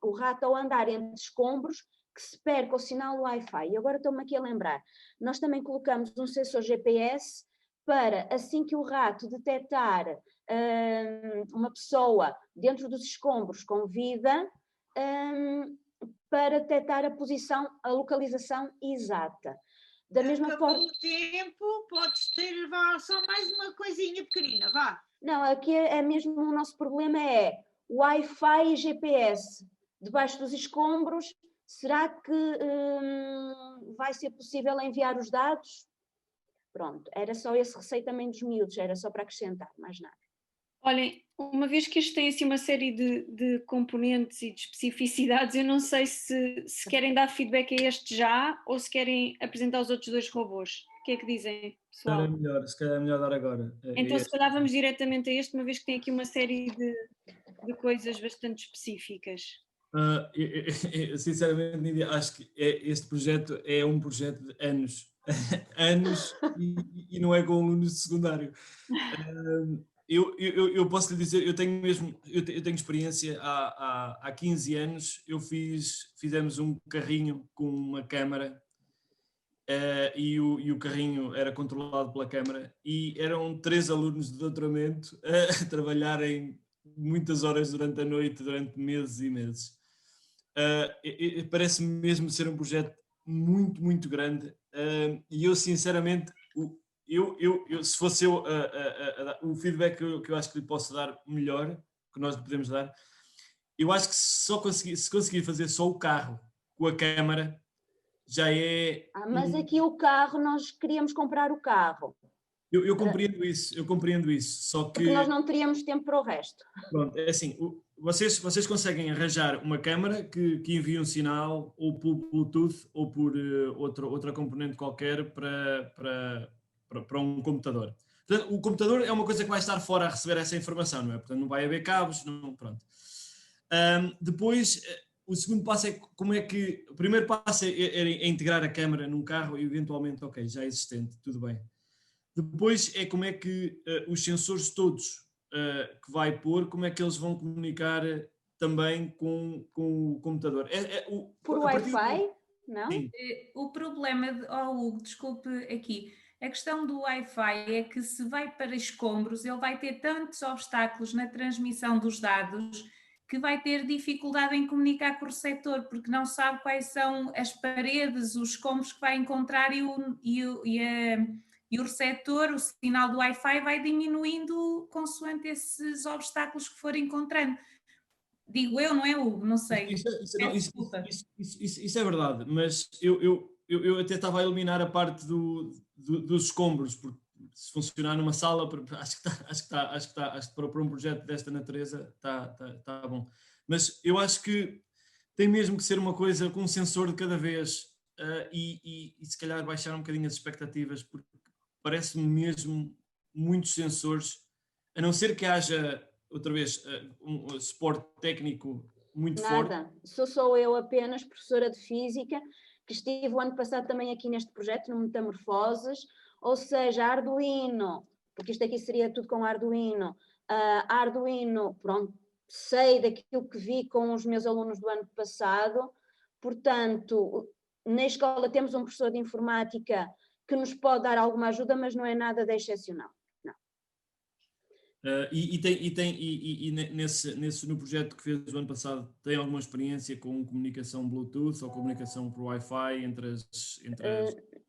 o rato ao andar entre escombros, que se perca o sinal Wi-Fi. E agora estou-me aqui a lembrar, nós também colocamos um sensor GPS para, assim que o rato detectar uma pessoa dentro dos escombros com vida, para detectar a posição, a localização exata. Da mesma forma...
o tempo, podes ter só mais uma coisinha pequenina, vá.
Não, aqui é mesmo o nosso problema é Wi-Fi e GPS debaixo dos escombros. Será que vai ser possível enviar os dados? Pronto, era só esse receio também dos miúdos, era só para acrescentar, mais nada.
Olhem, uma vez que isto tem assim uma série de componentes e de especificidades, eu não sei se querem dar feedback a este já ou se querem apresentar os outros dois robôs. O que é que dizem, pessoal?
Se calhar é melhor dar agora.
Então se calhar vamos diretamente a este, uma vez que tem aqui uma série de coisas bastante específicas.
Eu, sinceramente, Nídia, acho que este projeto é um projeto de anos. Anos e não é com alunos de secundário. Eu posso lhe dizer, eu tenho experiência há 15 anos, fizemos um carrinho com uma câmara e o carrinho era controlado pela câmara e eram 3 alunos de doutoramento a trabalharem muitas horas durante a noite, durante meses e meses. Parece-me mesmo ser um projeto muito, muito grande e eu sinceramente, se fosse eu o feedback que eu acho que lhe posso dar melhor, que nós lhe podemos dar, eu acho que se conseguir fazer só o carro com a câmara, já é...
mas aqui o carro, nós queríamos comprar o carro.
Eu compreendo isso, só que...
Porque nós não teríamos tempo para o resto.
Pronto, é assim, vocês conseguem arranjar uma câmara que envie um sinal ou por Bluetooth ou por outra componente qualquer para um computador. Portanto, o computador é uma coisa que vai estar fora a receber essa informação, não é? Portanto, não vai haver cabos, não, pronto. Depois, o segundo passo é como é que... O primeiro passo é integrar a câmara num carro e eventualmente, ok, já é existente, tudo bem. Depois é como é que os sensores todos que vai pôr, como é que eles vão comunicar também com o computador.
Por Wi-Fi? Não?
Sim.
O problema, Hugo, desculpe aqui, a questão do Wi-Fi é que se vai para escombros, ele vai ter tantos obstáculos na transmissão dos dados que vai ter dificuldade em comunicar com o receptor, porque não sabe quais são as paredes, os escombros que vai encontrar e o receptor, o sinal do Wi-Fi vai diminuindo consoante esses obstáculos que for encontrando. Digo eu, não é, Hugo? Não sei.
Isso é verdade, mas eu até estava a eliminar a parte dos escombros, porque se funcionar numa sala, acho que para um projeto desta natureza está bom. Mas eu acho que tem mesmo que ser uma coisa com um sensor de cada vez e se calhar baixar um bocadinho as expectativas, porque parece-me mesmo muitos sensores, a não ser que haja, outra vez, um suporte técnico muito forte.
Nada, sou eu apenas professora de Física, que estive o ano passado também aqui neste projeto, no Metamorfoses, ou seja, Arduino, porque isto aqui seria tudo com Arduino, Arduino, pronto, sei daquilo que vi com os meus alunos do ano passado, portanto, na escola temos um professor de informática que nos pode dar alguma ajuda, mas não é nada de excepcional.
No projeto que fez o ano passado, tem alguma experiência com comunicação Bluetooth ou comunicação por Wi-Fi entre as...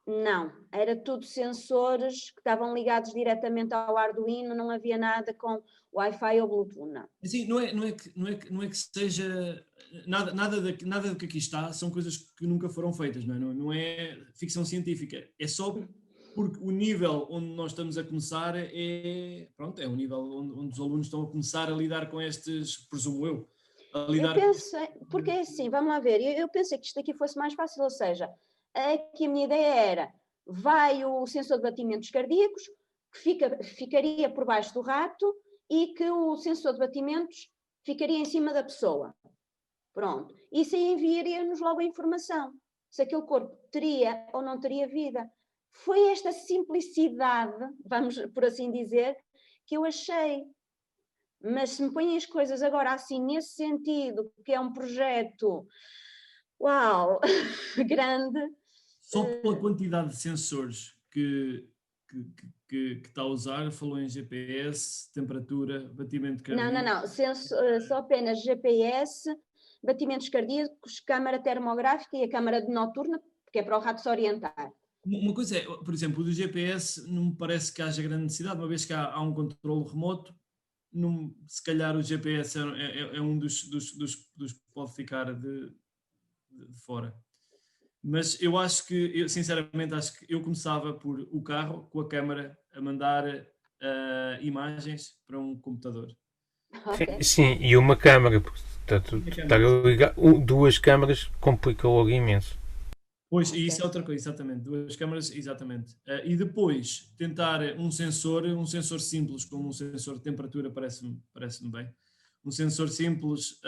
Não, era tudo sensores que estavam ligados diretamente ao Arduino, não havia nada com Wi-Fi ou Bluetooth, não.
Assim, não é que seja... Nada do que aqui está são coisas que nunca foram feitas, não é ficção científica, é só... Porque o nível onde nós estamos a começar é um nível onde os alunos estão a começar a lidar com estes, presumo eu,
Eu pensei, porque é assim, vamos lá ver, eu pensei que isto aqui fosse mais fácil, ou seja, aqui a minha ideia era, vai o sensor de batimentos cardíacos, que ficaria por baixo do rato e que o sensor de batimentos ficaria em cima da pessoa. Pronto. Isso aí enviaria-nos logo a informação, se aquele corpo teria ou não teria vida. Foi esta simplicidade, vamos por assim dizer, que eu achei. Mas se me põem as coisas agora assim, nesse sentido, que é um projeto, uau, grande...
Só pela quantidade de sensores que está a usar, falou em GPS, temperatura, batimento cardíaco...
Não, só apenas GPS, batimentos cardíacos, câmara termográfica e a câmara de noturna, que é para o rato se orientar.
Uma coisa é, por exemplo, o do GPS não me parece que haja grande necessidade, uma vez que há um controle remoto, se calhar o GPS é um dos que pode ficar de fora. Mas eu acho que, sinceramente, acho que eu começava por o carro com a câmara a mandar imagens para um computador.
Okay. Sim, e uma câmara, porque estar a ligar, duas câmaras complica logo imenso.
Pois, e isso é outra coisa, exatamente, duas câmaras, exatamente. E depois, tentar um sensor simples, como um sensor de temperatura, parece-me bem. Um sensor simples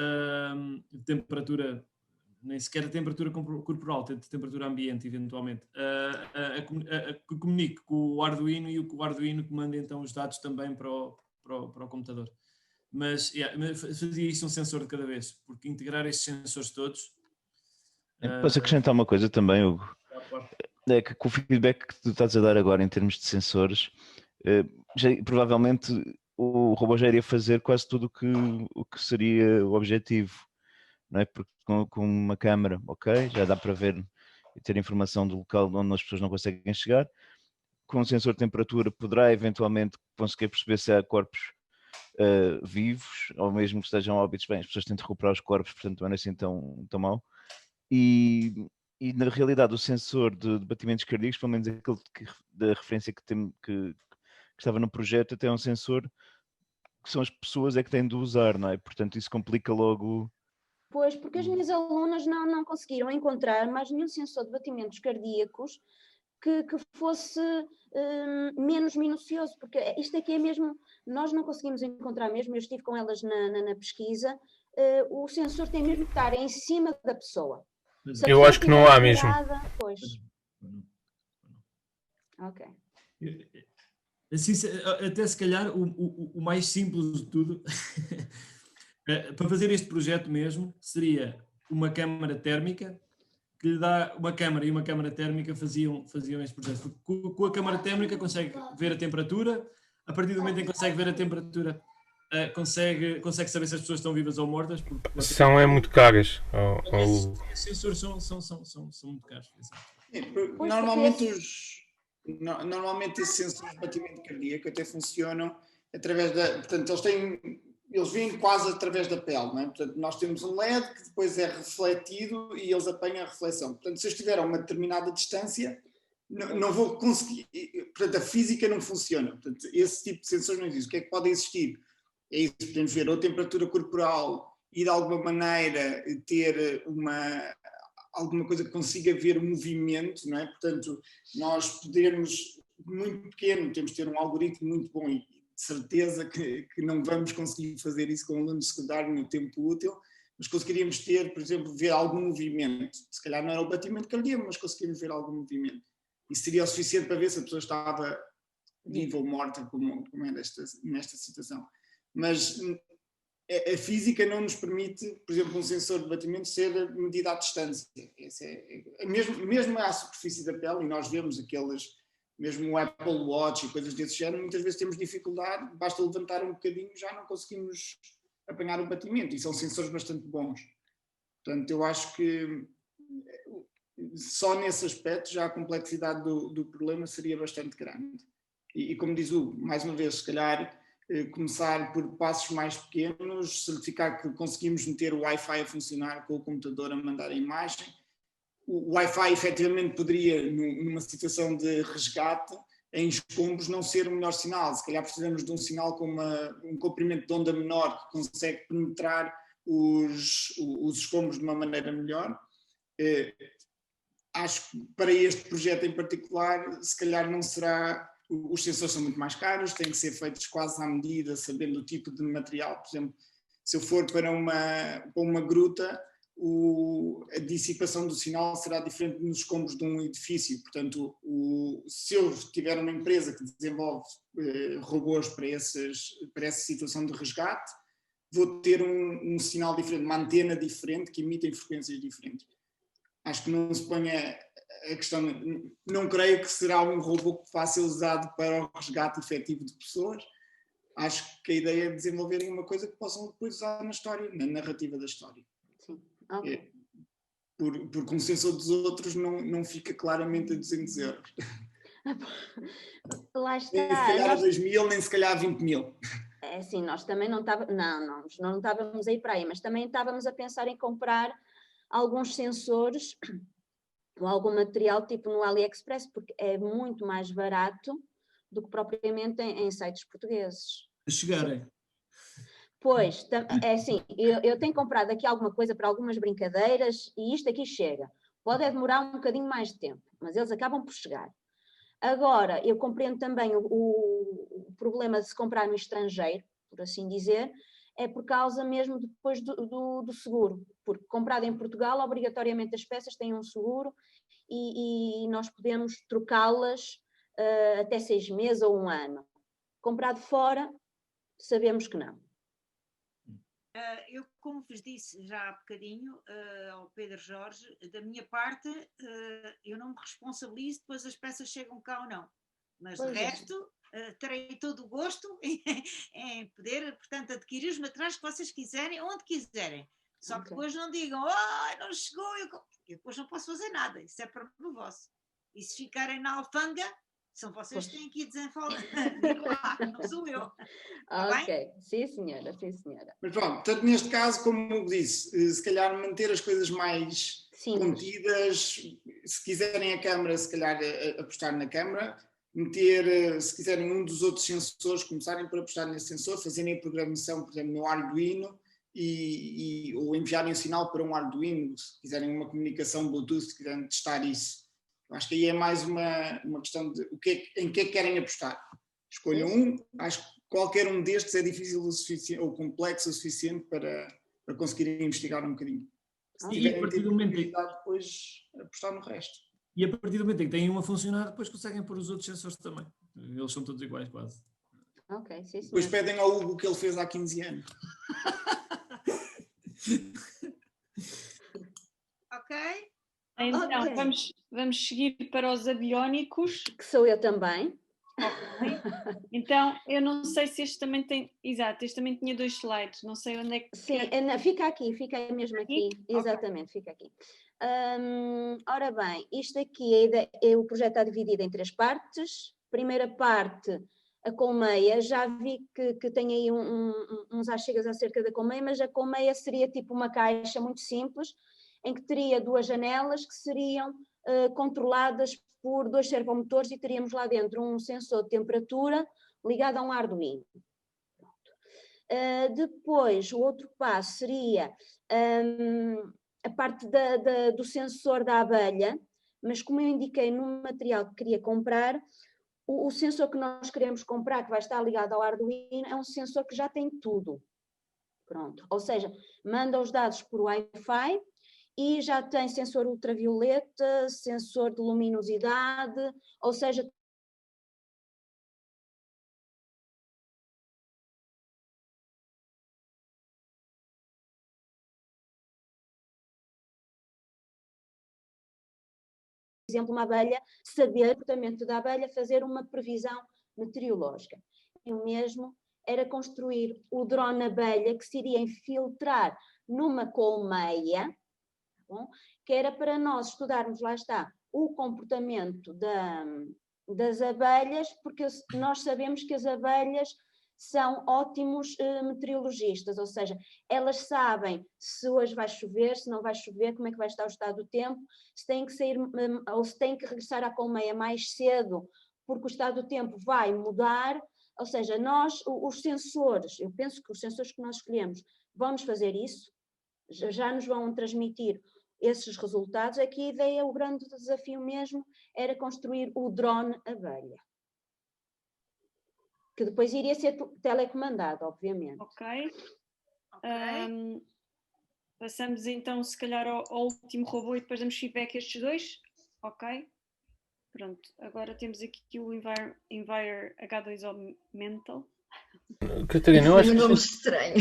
de temperatura, nem sequer a temperatura corporal, de temperatura ambiente, eventualmente, que comunique com o Arduino e o Arduino que manda então os dados também para o computador. Mas fazia isso um sensor de cada vez, porque integrar estes sensores todos...
Posso acrescentar uma coisa também, Hugo? É que com o feedback que tu estás a dar agora em termos de sensores, provavelmente o robô já iria fazer quase tudo o que seria o objetivo, não é? Porque com uma câmera, ok, já dá para ver e ter informação do local onde as pessoas não conseguem chegar. Com um sensor de temperatura poderá eventualmente conseguir perceber se há corpos vivos, ou mesmo que estejam óbitos. Bem, as pessoas têm de recuperar os corpos, portanto não é assim tão mau. E na realidade o sensor de batimentos cardíacos, pelo menos aquele da referência que estava no projeto, até é um sensor que são as pessoas que têm de usar, não é? Portanto isso complica logo...
Pois, porque as minhas alunas não conseguiram encontrar mais nenhum sensor de batimentos cardíacos que fosse menos minucioso, porque isto aqui é mesmo, nós não conseguimos encontrar mesmo, eu estive com elas na pesquisa, o sensor tem mesmo que estar em cima da pessoa.
Eu acho que não há mesmo.
Pois. Ok.
Assim, até se calhar o mais simples de tudo, para fazer este projeto mesmo, seria uma câmara térmica, que lhe dá uma câmara e uma câmara térmica faziam este projeto. Com a câmara térmica consegue ver a temperatura, a partir do momento em que consegue ver a temperatura, consegue saber se as pessoas estão vivas ou mortas.
São muito caras.
Os sensores são muito caros.
Normalmente esses sensores de batimento cardíaco até funcionam através da... Portanto, eles têm eles vêm quase através da pele, não é? Portanto, nós temos um LED que depois é refletido e eles apanham a reflexão. Portanto, se eu estiver a uma determinada distância, não vou conseguir, portanto, a física não funciona. Portanto, esse tipo de sensores não existe. O que é que pode existir? É isso, podemos ver ou temperatura corporal e de alguma maneira ter alguma coisa que consiga ver movimento, não é? Portanto, nós podermos, muito pequeno, temos de ter um algoritmo muito bom e de certeza que não vamos conseguir fazer isso com um aluno secundário no tempo útil, mas conseguiríamos ter, por exemplo, ver algum movimento. Se calhar não era o batimento cardíaco, mas conseguiríamos ver algum movimento. Isso seria o suficiente para ver se a pessoa estava viva ou morta, como é nesta situação. Mas a física não nos permite, por exemplo, um sensor de batimento ser medido à distância. Mesmo à superfície da pele, e nós vemos mesmo o Apple Watch e coisas desse género, muitas vezes temos dificuldade, basta levantar um bocadinho, já não conseguimos apanhar o batimento, e são sensores bastante bons. Portanto, eu acho que só nesse aspecto já a complexidade do problema seria bastante grande. E como diz o, mais uma vez, se calhar começar por passos mais pequenos, certificar que conseguimos meter o Wi-Fi a funcionar com o computador a mandar a imagem. O Wi-Fi efetivamente poderia, numa situação de resgate, em escombros, não ser o melhor sinal. Se calhar precisamos de um sinal com um comprimento de onda menor que consegue penetrar os escombros de uma maneira melhor. Acho que para este projeto em particular, se calhar não será... Os sensores são muito mais caros, têm que ser feitos quase à medida, sabendo o tipo de material. Por exemplo, se eu for para uma gruta, a dissipação do sinal será diferente nos escombros de um edifício. Portanto, se eu tiver uma empresa que desenvolve robôs para essa situação de resgate, vou ter um sinal diferente, uma antena diferente que emite em frequências diferentes. Acho que não se ponha a questão, não creio que será um robô que vá ser usado para o resgate efetivo de pessoas. Acho que a ideia é desenvolverem uma coisa que possam depois usar na história, na narrativa da história.
Sim, ok.
Porque um sensor dos outros não fica claramente a 200 euros.
Lá está.
Nem se calhar a 2.000, nem se calhar a 20.000.
É assim, nós também não estávamos aí para aí, mas também estávamos a pensar em comprar alguns sensores ou algum material tipo no AliExpress, porque é muito mais barato do que propriamente em sites portugueses.
A chegarem.
Pois, é assim, eu tenho comprado aqui alguma coisa para algumas brincadeiras e isto aqui chega. Pode demorar um bocadinho mais de tempo, mas eles acabam por chegar. Agora, eu compreendo também o problema de se comprar no estrangeiro, por assim dizer, é por causa mesmo depois do seguro, porque comprado em Portugal, obrigatoriamente as peças têm um seguro e nós podemos trocá-las até 6 meses ou 1 ano. Comprado fora, sabemos que não.
Eu, como vos disse já há bocadinho ao Pedro Jorge, da minha parte, eu não me responsabilizo depois as peças chegam cá ou não. Mas de resto, terei todo o gosto em poder, portanto, adquirir os materiais que vocês quiserem, onde quiserem. Só que depois não digam, não chegou, eu depois não posso fazer nada, isso é para o vosso. E se ficarem na alfândega, são vocês que têm que ir desenfolar, não sou eu.
Ok, bem? Sim senhora, sim senhora.
Mas pronto, portanto, neste caso, como eu disse, se calhar manter as coisas mais contidas, se quiserem a câmara, se calhar apostar na câmara, meter, se quiserem um dos outros sensores, começarem por apostar nesse sensor, fazerem a programação, por exemplo, no Arduino, ou enviarem o sinal para um Arduino, se quiserem uma comunicação Bluetooth, se quiserem testar isso. Eu acho que aí é mais uma questão de em que é que querem apostar. Escolham um, acho que qualquer um destes é difícil o suficiente, ou complexo o suficiente para conseguirem investigar um bocadinho. Se tiverem depois apostar no resto.
E a partir do momento em que têm um a funcionar, depois conseguem pôr os outros sensores também. Eles são todos iguais quase.
Ok, sim, sim.
Depois pedem ao Hugo o que ele fez há 15 anos.
Ok?
Então, vamos seguir para os aviónicos.
Que sou eu também.
Okay. Então, eu não sei se este também tem... Exato, este também tinha 2 slides, não sei onde é que...
Sim, fica aqui, fica mesmo aqui. Exatamente, fica aqui. Ora bem, isto aqui, o projeto está dividido em 3 partes. Primeira parte a colmeia, já vi que tem aí uns achegas acerca da colmeia, mas a colmeia seria tipo uma caixa muito simples, em que teria 2 janelas que seriam controladas por 2 servomotores e teríamos lá dentro um sensor de temperatura ligado a um Arduino. Depois, o outro passo seria a parte do sensor da abelha, mas como eu indiquei no material que queria comprar, o sensor que nós queremos comprar, que vai estar ligado ao Arduino, é um sensor que já tem tudo. Pronto. Ou seja, manda os dados por Wi-Fi e já tem sensor ultravioleta, sensor de luminosidade, ou seja, exemplo, uma abelha, saber o comportamento da abelha, fazer uma previsão meteorológica. E o mesmo era construir o drone abelha que se iria infiltrar numa colmeia, bom, que era para nós estudarmos, lá está, o comportamento das abelhas, porque nós sabemos que as abelhas são ótimos meteorologistas, ou seja, elas sabem se hoje vai chover, se não vai chover, como é que vai estar o estado do tempo, se tem que sair ou se tem que regressar à colmeia mais cedo, porque o estado do tempo vai mudar, ou seja, nós, os sensores, eu penso que os sensores que nós escolhemos vamos fazer isso, já nos vão transmitir esses resultados. Aqui a ideia, o grande desafio mesmo, era construir o drone abelha, que depois iria ser telecomandado, obviamente.
Ok. Passamos então, se calhar, ao último robô e depois damos feedback a estes 2. Ok. Pronto. Agora temos aqui o Envire H2O Mental.
Catarina, eu acho que...
nome estranho.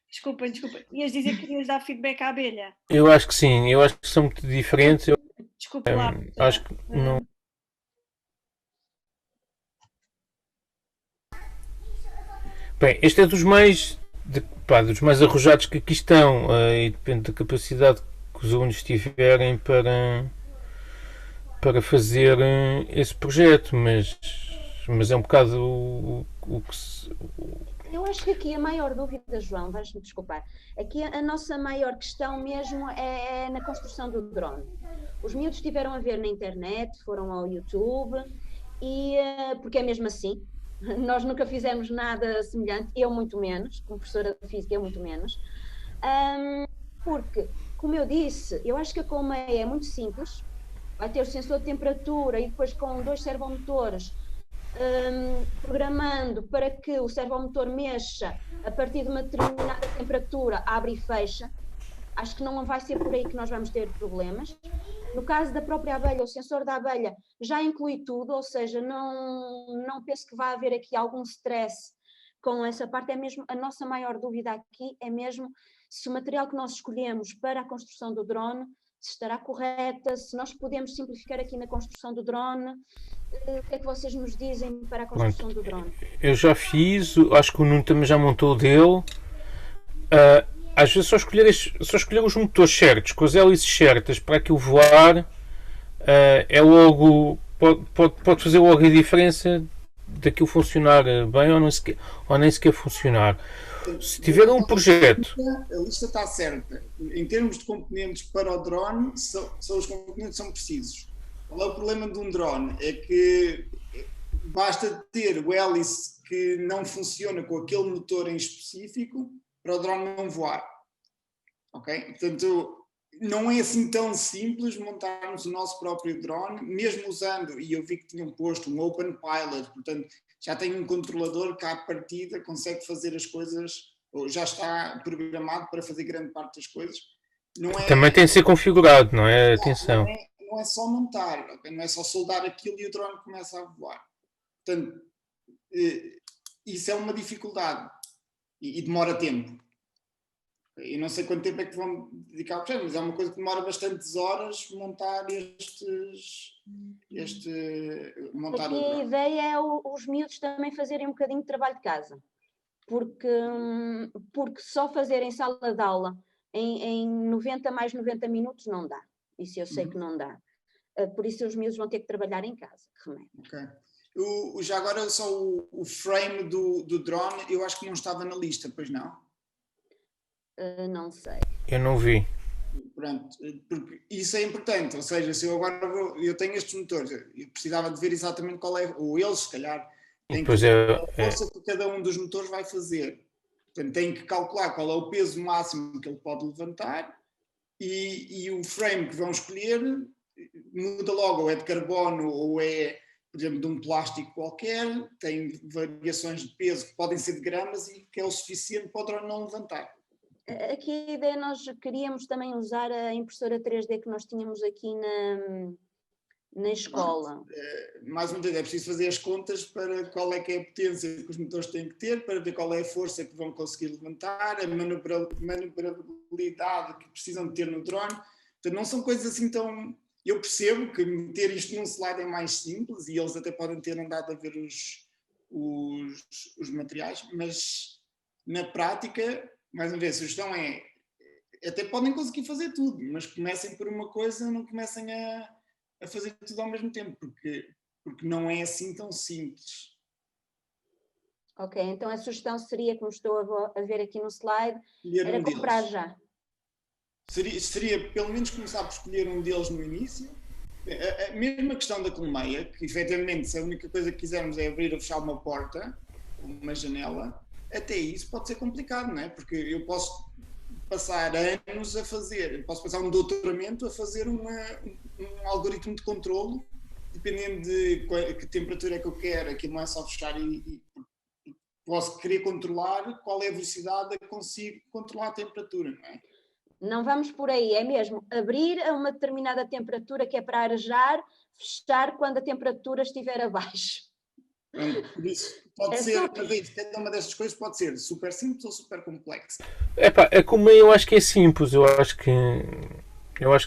Desculpem. Ias dizer que querias dar feedback à abelha?
Eu acho que sim. Eu acho que são muito diferentes.
Desculpe lá.
Acho que não... Bem, este é dos mais arrojados que aqui estão, e depende da capacidade que os alunos tiverem para fazer esse projeto, mas é um bocado o que se...
Eu acho que aqui a maior dúvida, João, vais-me desculpar, aqui a nossa maior questão mesmo é na construção do drone. Os miúdos estiveram a ver na internet, foram ao YouTube, e porque é mesmo assim. Nós nunca fizemos nada semelhante, eu muito menos, como professora de física eu muito menos, porque, como eu disse, eu acho que a colmeia é muito simples, vai ter o sensor de temperatura e depois com 2 servomotores, programando para que o servomotor mexa a partir de uma determinada temperatura, abre e fecha. Acho que não vai ser por aí que nós vamos ter problemas. No caso da própria abelha, o sensor da abelha já inclui tudo, ou seja, não penso que vá haver aqui algum stress com essa parte. É mesmo, a nossa maior dúvida aqui é mesmo se o material que nós escolhemos para a construção do drone se estará correta, se nós podemos simplificar aqui na construção do drone. O que é que vocês nos dizem para a construção do drone?
Eu já fiz, acho que o Nuno também já montou o dele. Às vezes só escolher os motores certos, com as hélices certas para aquilo voar, é logo, pode fazer logo a diferença daquilo funcionar bem ou nem sequer funcionar. Se tiver um projeto...
A lista está certa. Em termos de componentes para o drone, são os componentes que são precisos. Qual é o problema de um drone? É que basta ter o hélice que não funciona com aquele motor em específico para o drone não voar. Ok? Portanto, não é assim tão simples montarmos o nosso próprio drone, mesmo usando, e eu vi que tinham posto um Open Pilot, portanto, já tem um controlador que à partida consegue fazer as coisas, ou já está programado para fazer grande parte das coisas.
Também tem de ser configurado, não é? Atenção.
Não é só montar, okay? Não é só soldar aquilo e o drone começa a voar. Portanto, isso é uma dificuldade e demora tempo. Eu não sei quanto tempo é que vão dedicar ao projeto, mas é uma coisa que demora bastantes horas montar montar
aqui a ideia é os miúdos também fazerem um bocadinho de trabalho de casa, porque só fazer em sala de aula em 90 mais 90 minutos não dá, isso eu sei que não dá, por isso os miúdos vão ter que trabalhar em casa, que remédio.
Okay. Já agora só o frame do drone, eu acho que não estava na lista, pois não?
Não sei.
Eu não vi.
Pronto, porque isso é importante, ou seja, se eu agora eu tenho estes motores, eu precisava de ver exatamente qual é, ou eles se calhar, têm que ver a força que cada um dos motores vai fazer. Portanto, tem que calcular qual é o peso máximo que ele pode levantar e o frame que vão escolher muda logo, ou é de carbono ou é, por exemplo, de um plástico qualquer, tem variações de peso que podem ser de gramas e que é o suficiente para o drone não levantar.
Aqui a ideia, nós queríamos também usar a impressora 3D que nós tínhamos aqui na escola.
Mais uma vez, é preciso fazer as contas para qual é que é a potência que os motores têm que ter, para ver qual é a força que vão conseguir levantar, a manobrabilidade que precisam de ter no drone. Portanto, não são coisas assim tão... Eu percebo que meter isto num slide é mais simples e eles até podem ter andado a ver os materiais, mas na prática... Mais uma vez, a sugestão é, até podem conseguir fazer tudo, mas comecem por uma coisa, não comecem a fazer tudo ao mesmo tempo, porque não é assim tão simples.
Ok, então a sugestão seria, como estou a ver aqui no slide, era comprar já.
Seria pelo menos começar por escolher um deles no início. A mesma questão da colmeia, que efetivamente se a única coisa que quisermos é abrir ou fechar uma porta, uma janela, até isso pode ser complicado, não é? Porque eu posso passar anos a fazer, posso passar um doutoramento a fazer um algoritmo de controlo, dependendo de que temperatura é que eu quero, aquilo não é só fechar e posso querer controlar qual é a velocidade a que consigo controlar a temperatura, não é?
Não vamos por aí, é mesmo abrir a uma determinada temperatura que é para arejar, fechar quando a temperatura estiver abaixo.
Por isso, pode ser, cada uma dessas coisas pode ser super simples ou super complexa.
É como eu acho que é simples, eu acho que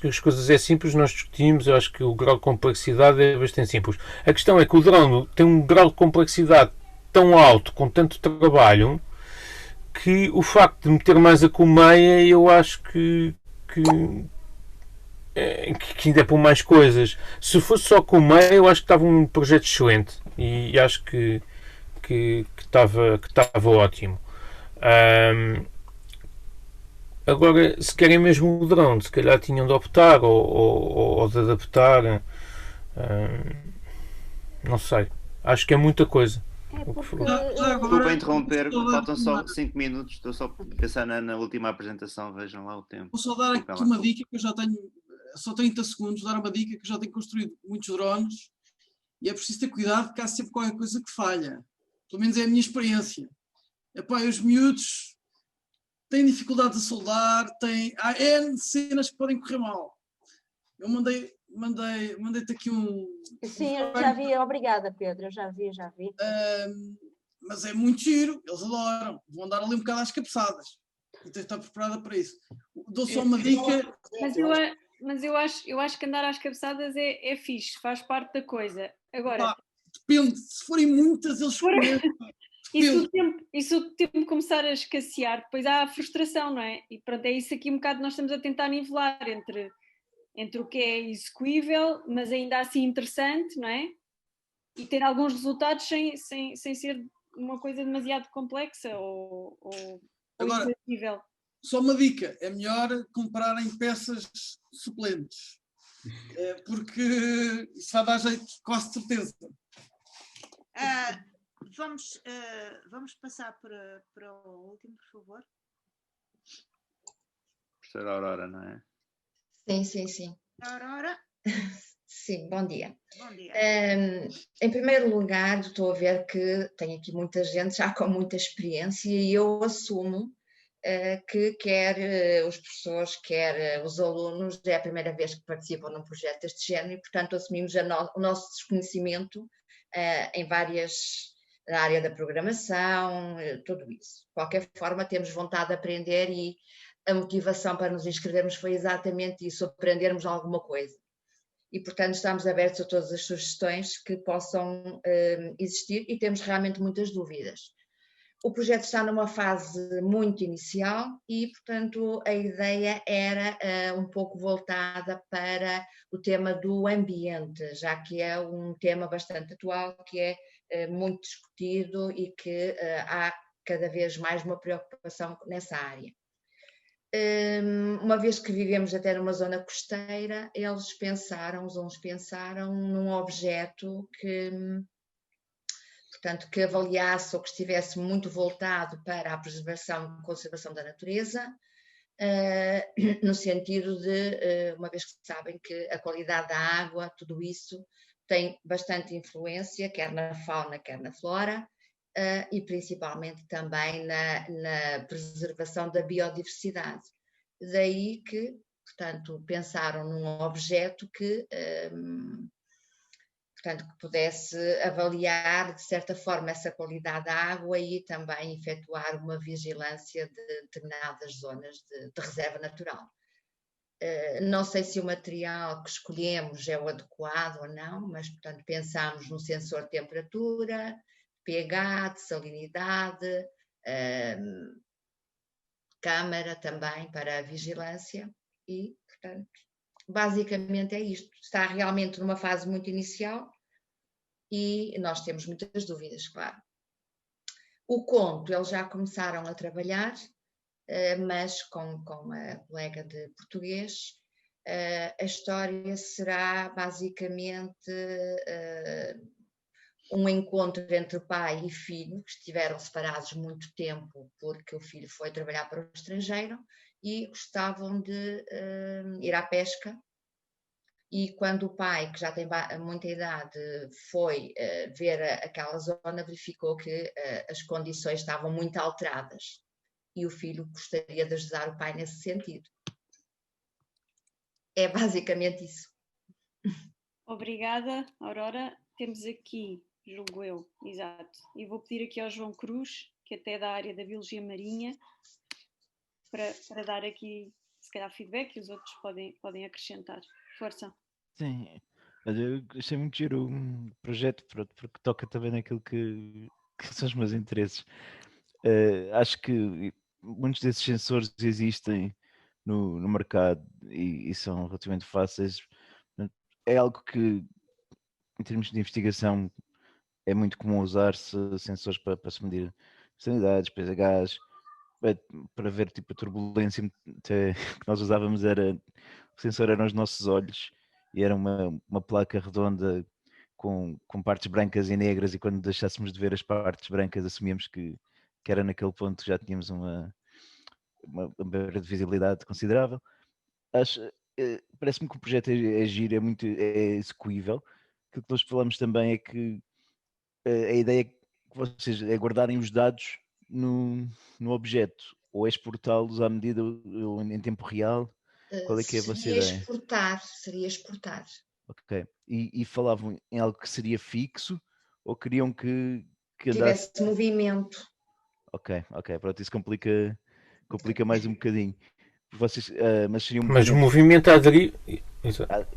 as coisas é simples, nós discutimos, eu acho que o grau de complexidade é bastante simples. A questão é que o drone tem um grau de complexidade tão alto, com tanto trabalho, que o facto de meter mais a colmeia, eu acho que ainda é por mais coisas. Se fosse só colmeia, eu acho que estava um projeto excelente e acho que estava ótimo. Agora, se querem mesmo o drone, se calhar tinham de optar ou de adaptar. Não sei. Acho que é muita coisa.
Desculpa interromper, faltam só 5 minutos. Estou só a pensar na última apresentação. Vejam lá o tempo.
Vou só dar aqui uma dica que eu já tenho. Só 30 segundos, dar uma dica que eu já tenho construído muitos drones e é preciso ter cuidado porque há sempre qualquer coisa que falha. Pelo menos é a minha experiência. Epá, os miúdos têm dificuldades a soldar, há N cenas que podem correr mal. Eu mandei-te aqui um...
Sim, eu já vi, obrigada Pedro, eu já vi.
Mas é muito giro, eles adoram, vão andar ali um bocado às cabeçadas. E tens de estar preparada para isso. Dou só uma dica...
Mas eu acho que andar às cabeçadas é fixe, faz parte da coisa. Agora...
Depende, se forem muitas, eles começam.
E se o tempo começar a escassear, depois há a frustração, não é? E pronto, é isso aqui um bocado nós estamos a tentar nivelar entre o que é execuível, mas ainda assim interessante, não é? E ter alguns resultados sem ser uma coisa demasiado complexa ou execuível.
Só uma dica, é melhor comprarem peças suplentes, porque isso vai dar jeito, quase certeza.
Vamos passar para o último, por favor.
Professora Aurora, não é?
Sim.
Aurora?
Sim, bom dia.
Bom dia.
Em primeiro lugar, estou a ver que tem aqui muita gente já com muita experiência e eu assumo que quer os professores, quer os alunos, é a primeira vez que participam num projeto deste género e, portanto, assumimos o nosso desconhecimento na área da programação, tudo isso. De qualquer forma, temos vontade de aprender e a motivação para nos inscrevermos foi exatamente isso, aprendermos alguma coisa. E, portanto, estamos abertos a todas as sugestões que possam existir e temos realmente muitas dúvidas. O projeto está numa fase muito inicial e, portanto, a ideia era um pouco voltada para o tema do ambiente, já que é um tema bastante atual, que é muito discutido e que há cada vez mais uma preocupação nessa área. Uma vez que vivemos até numa zona costeira, os alunos pensaram num objeto que, portanto, que avaliasse ou que estivesse muito voltado para a preservação e conservação da natureza, no sentido de, uma vez que sabem que a qualidade da água, tudo isso tem bastante influência, quer na fauna, quer na flora, e principalmente também na preservação da biodiversidade. Daí que, portanto, pensaram num objeto que, portanto, que pudesse avaliar, de certa forma, essa qualidade da água e também efetuar uma vigilância de determinadas zonas de reserva natural. Não sei se o material que escolhemos é o adequado ou não, mas, portanto, pensámos num sensor de temperatura, pH, de salinidade, câmara também para a vigilância e, portanto, basicamente é isto. Está realmente numa fase muito inicial e nós temos muitas dúvidas, claro. O conto, eles já começaram a trabalhar, mas com a colega de português, a história será basicamente um encontro entre pai e filho, que estiveram separados muito tempo porque o filho foi trabalhar para o estrangeiro e gostavam de ir à pesca. E quando o pai, que já tem muita idade, foi ver aquela zona, verificou que as condições estavam muito alteradas e o filho gostaria de ajudar o pai nesse sentido. É basicamente isso.
Obrigada, Aurora. Temos aqui, julgo eu, exato, e vou pedir aqui ao João Cruz, que até é da área da Biologia Marinha, para dar aqui, se calhar, feedback, e os outros podem acrescentar. Força.
Sim, mas eu achei muito giro o projeto, porque toca também naquilo que são os meus interesses. Acho que muitos desses sensores existem no mercado e são relativamente fáceis. É algo que, em termos de investigação, é muito comum usar-se sensores para se medir salinidades, pHs, para ver tipo a turbulência. Até, que nós usávamos o sensor eram os nossos olhos e era uma placa redonda com partes brancas e negras, e quando deixássemos de ver as partes brancas assumíamos que era naquele ponto que já tínhamos uma barreira de visibilidade considerável. Parece-me que o projeto é giro, é execuível. Aquilo que nós falamos também é que a ideia que vocês é guardarem os dados no objeto ou exportá-los à medida ou em tempo real. Qual é que é a vossa ideia?
Seria exportar.
Ok. E falavam em algo que seria fixo ou queriam que
tivesse movimento?
Ok. Pronto, isso complica mais um bocadinho. Vocês, mas seria
mas o movimento à deriva...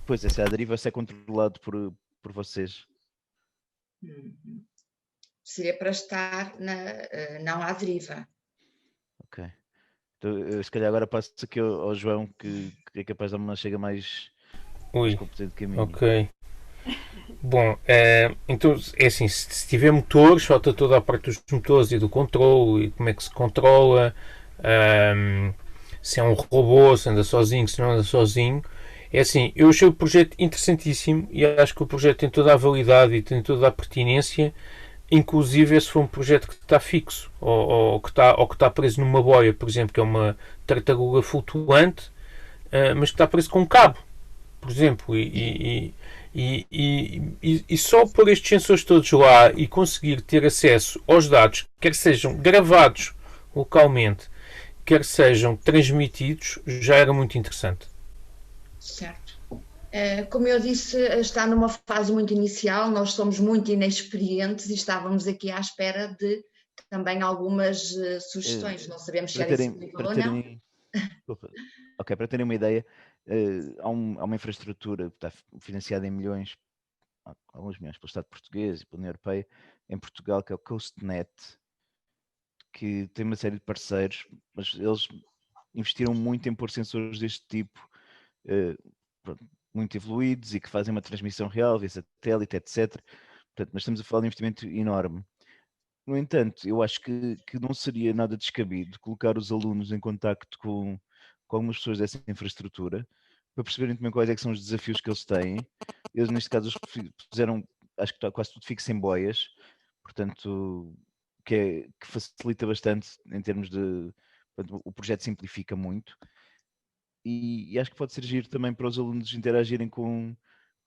Pois é, se a deriva é controlado por vocês.
Seria para estar não à deriva.
Ok. Então, se calhar agora passo aqui ao João, que é capaz de uma chega mais competente que a mim.
Ok. Bom, então é assim, se tiver motores, falta toda a parte dos motores e do controle e como é que se controla, se é um robô, se anda sozinho, se não anda sozinho. É assim, eu achei o projeto interessantíssimo e acho que o projeto tem toda a validade e tem toda a pertinência, inclusive se for um projeto que está fixo ou que está preso numa boia, por exemplo, que é uma tartaruga flutuante, mas que está preso com um cabo, por exemplo, e só por estes sensores todos lá e conseguir ter acesso aos dados, quer sejam gravados localmente, quer sejam transmitidos, já era muito interessante.
Certo. Como eu disse, está numa fase muito inicial, nós somos muito inexperientes e estávamos aqui à espera de também algumas sugestões, não sabemos se era executível ou não.
Ok, para terem uma ideia, há uma infraestrutura que está financiada em milhões, alguns milhões pelo Estado português e pela União Europeia, em Portugal, que é o CoastNet, que tem uma série de parceiros, mas eles investiram muito em pôr sensores deste tipo, muito evoluídos e que fazem uma transmissão real via satélite, etc. Portanto, nós estamos a falar de um investimento enorme. No entanto, eu acho que não seria nada descabido colocar os alunos em contacto com algumas pessoas dessa infraestrutura para perceberem também quais é que são os desafios que eles têm. Eles, neste caso, fizeram, acho que está quase tudo fixo em boias, portanto, que facilita bastante em termos de... Portanto, o projeto simplifica muito e acho que pode ser giro também para os alunos interagirem com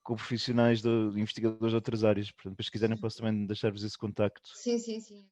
profissionais de investigadores de outras áreas. Portanto, depois se quiserem posso também deixar-vos esse contacto.
Sim, sim, sim.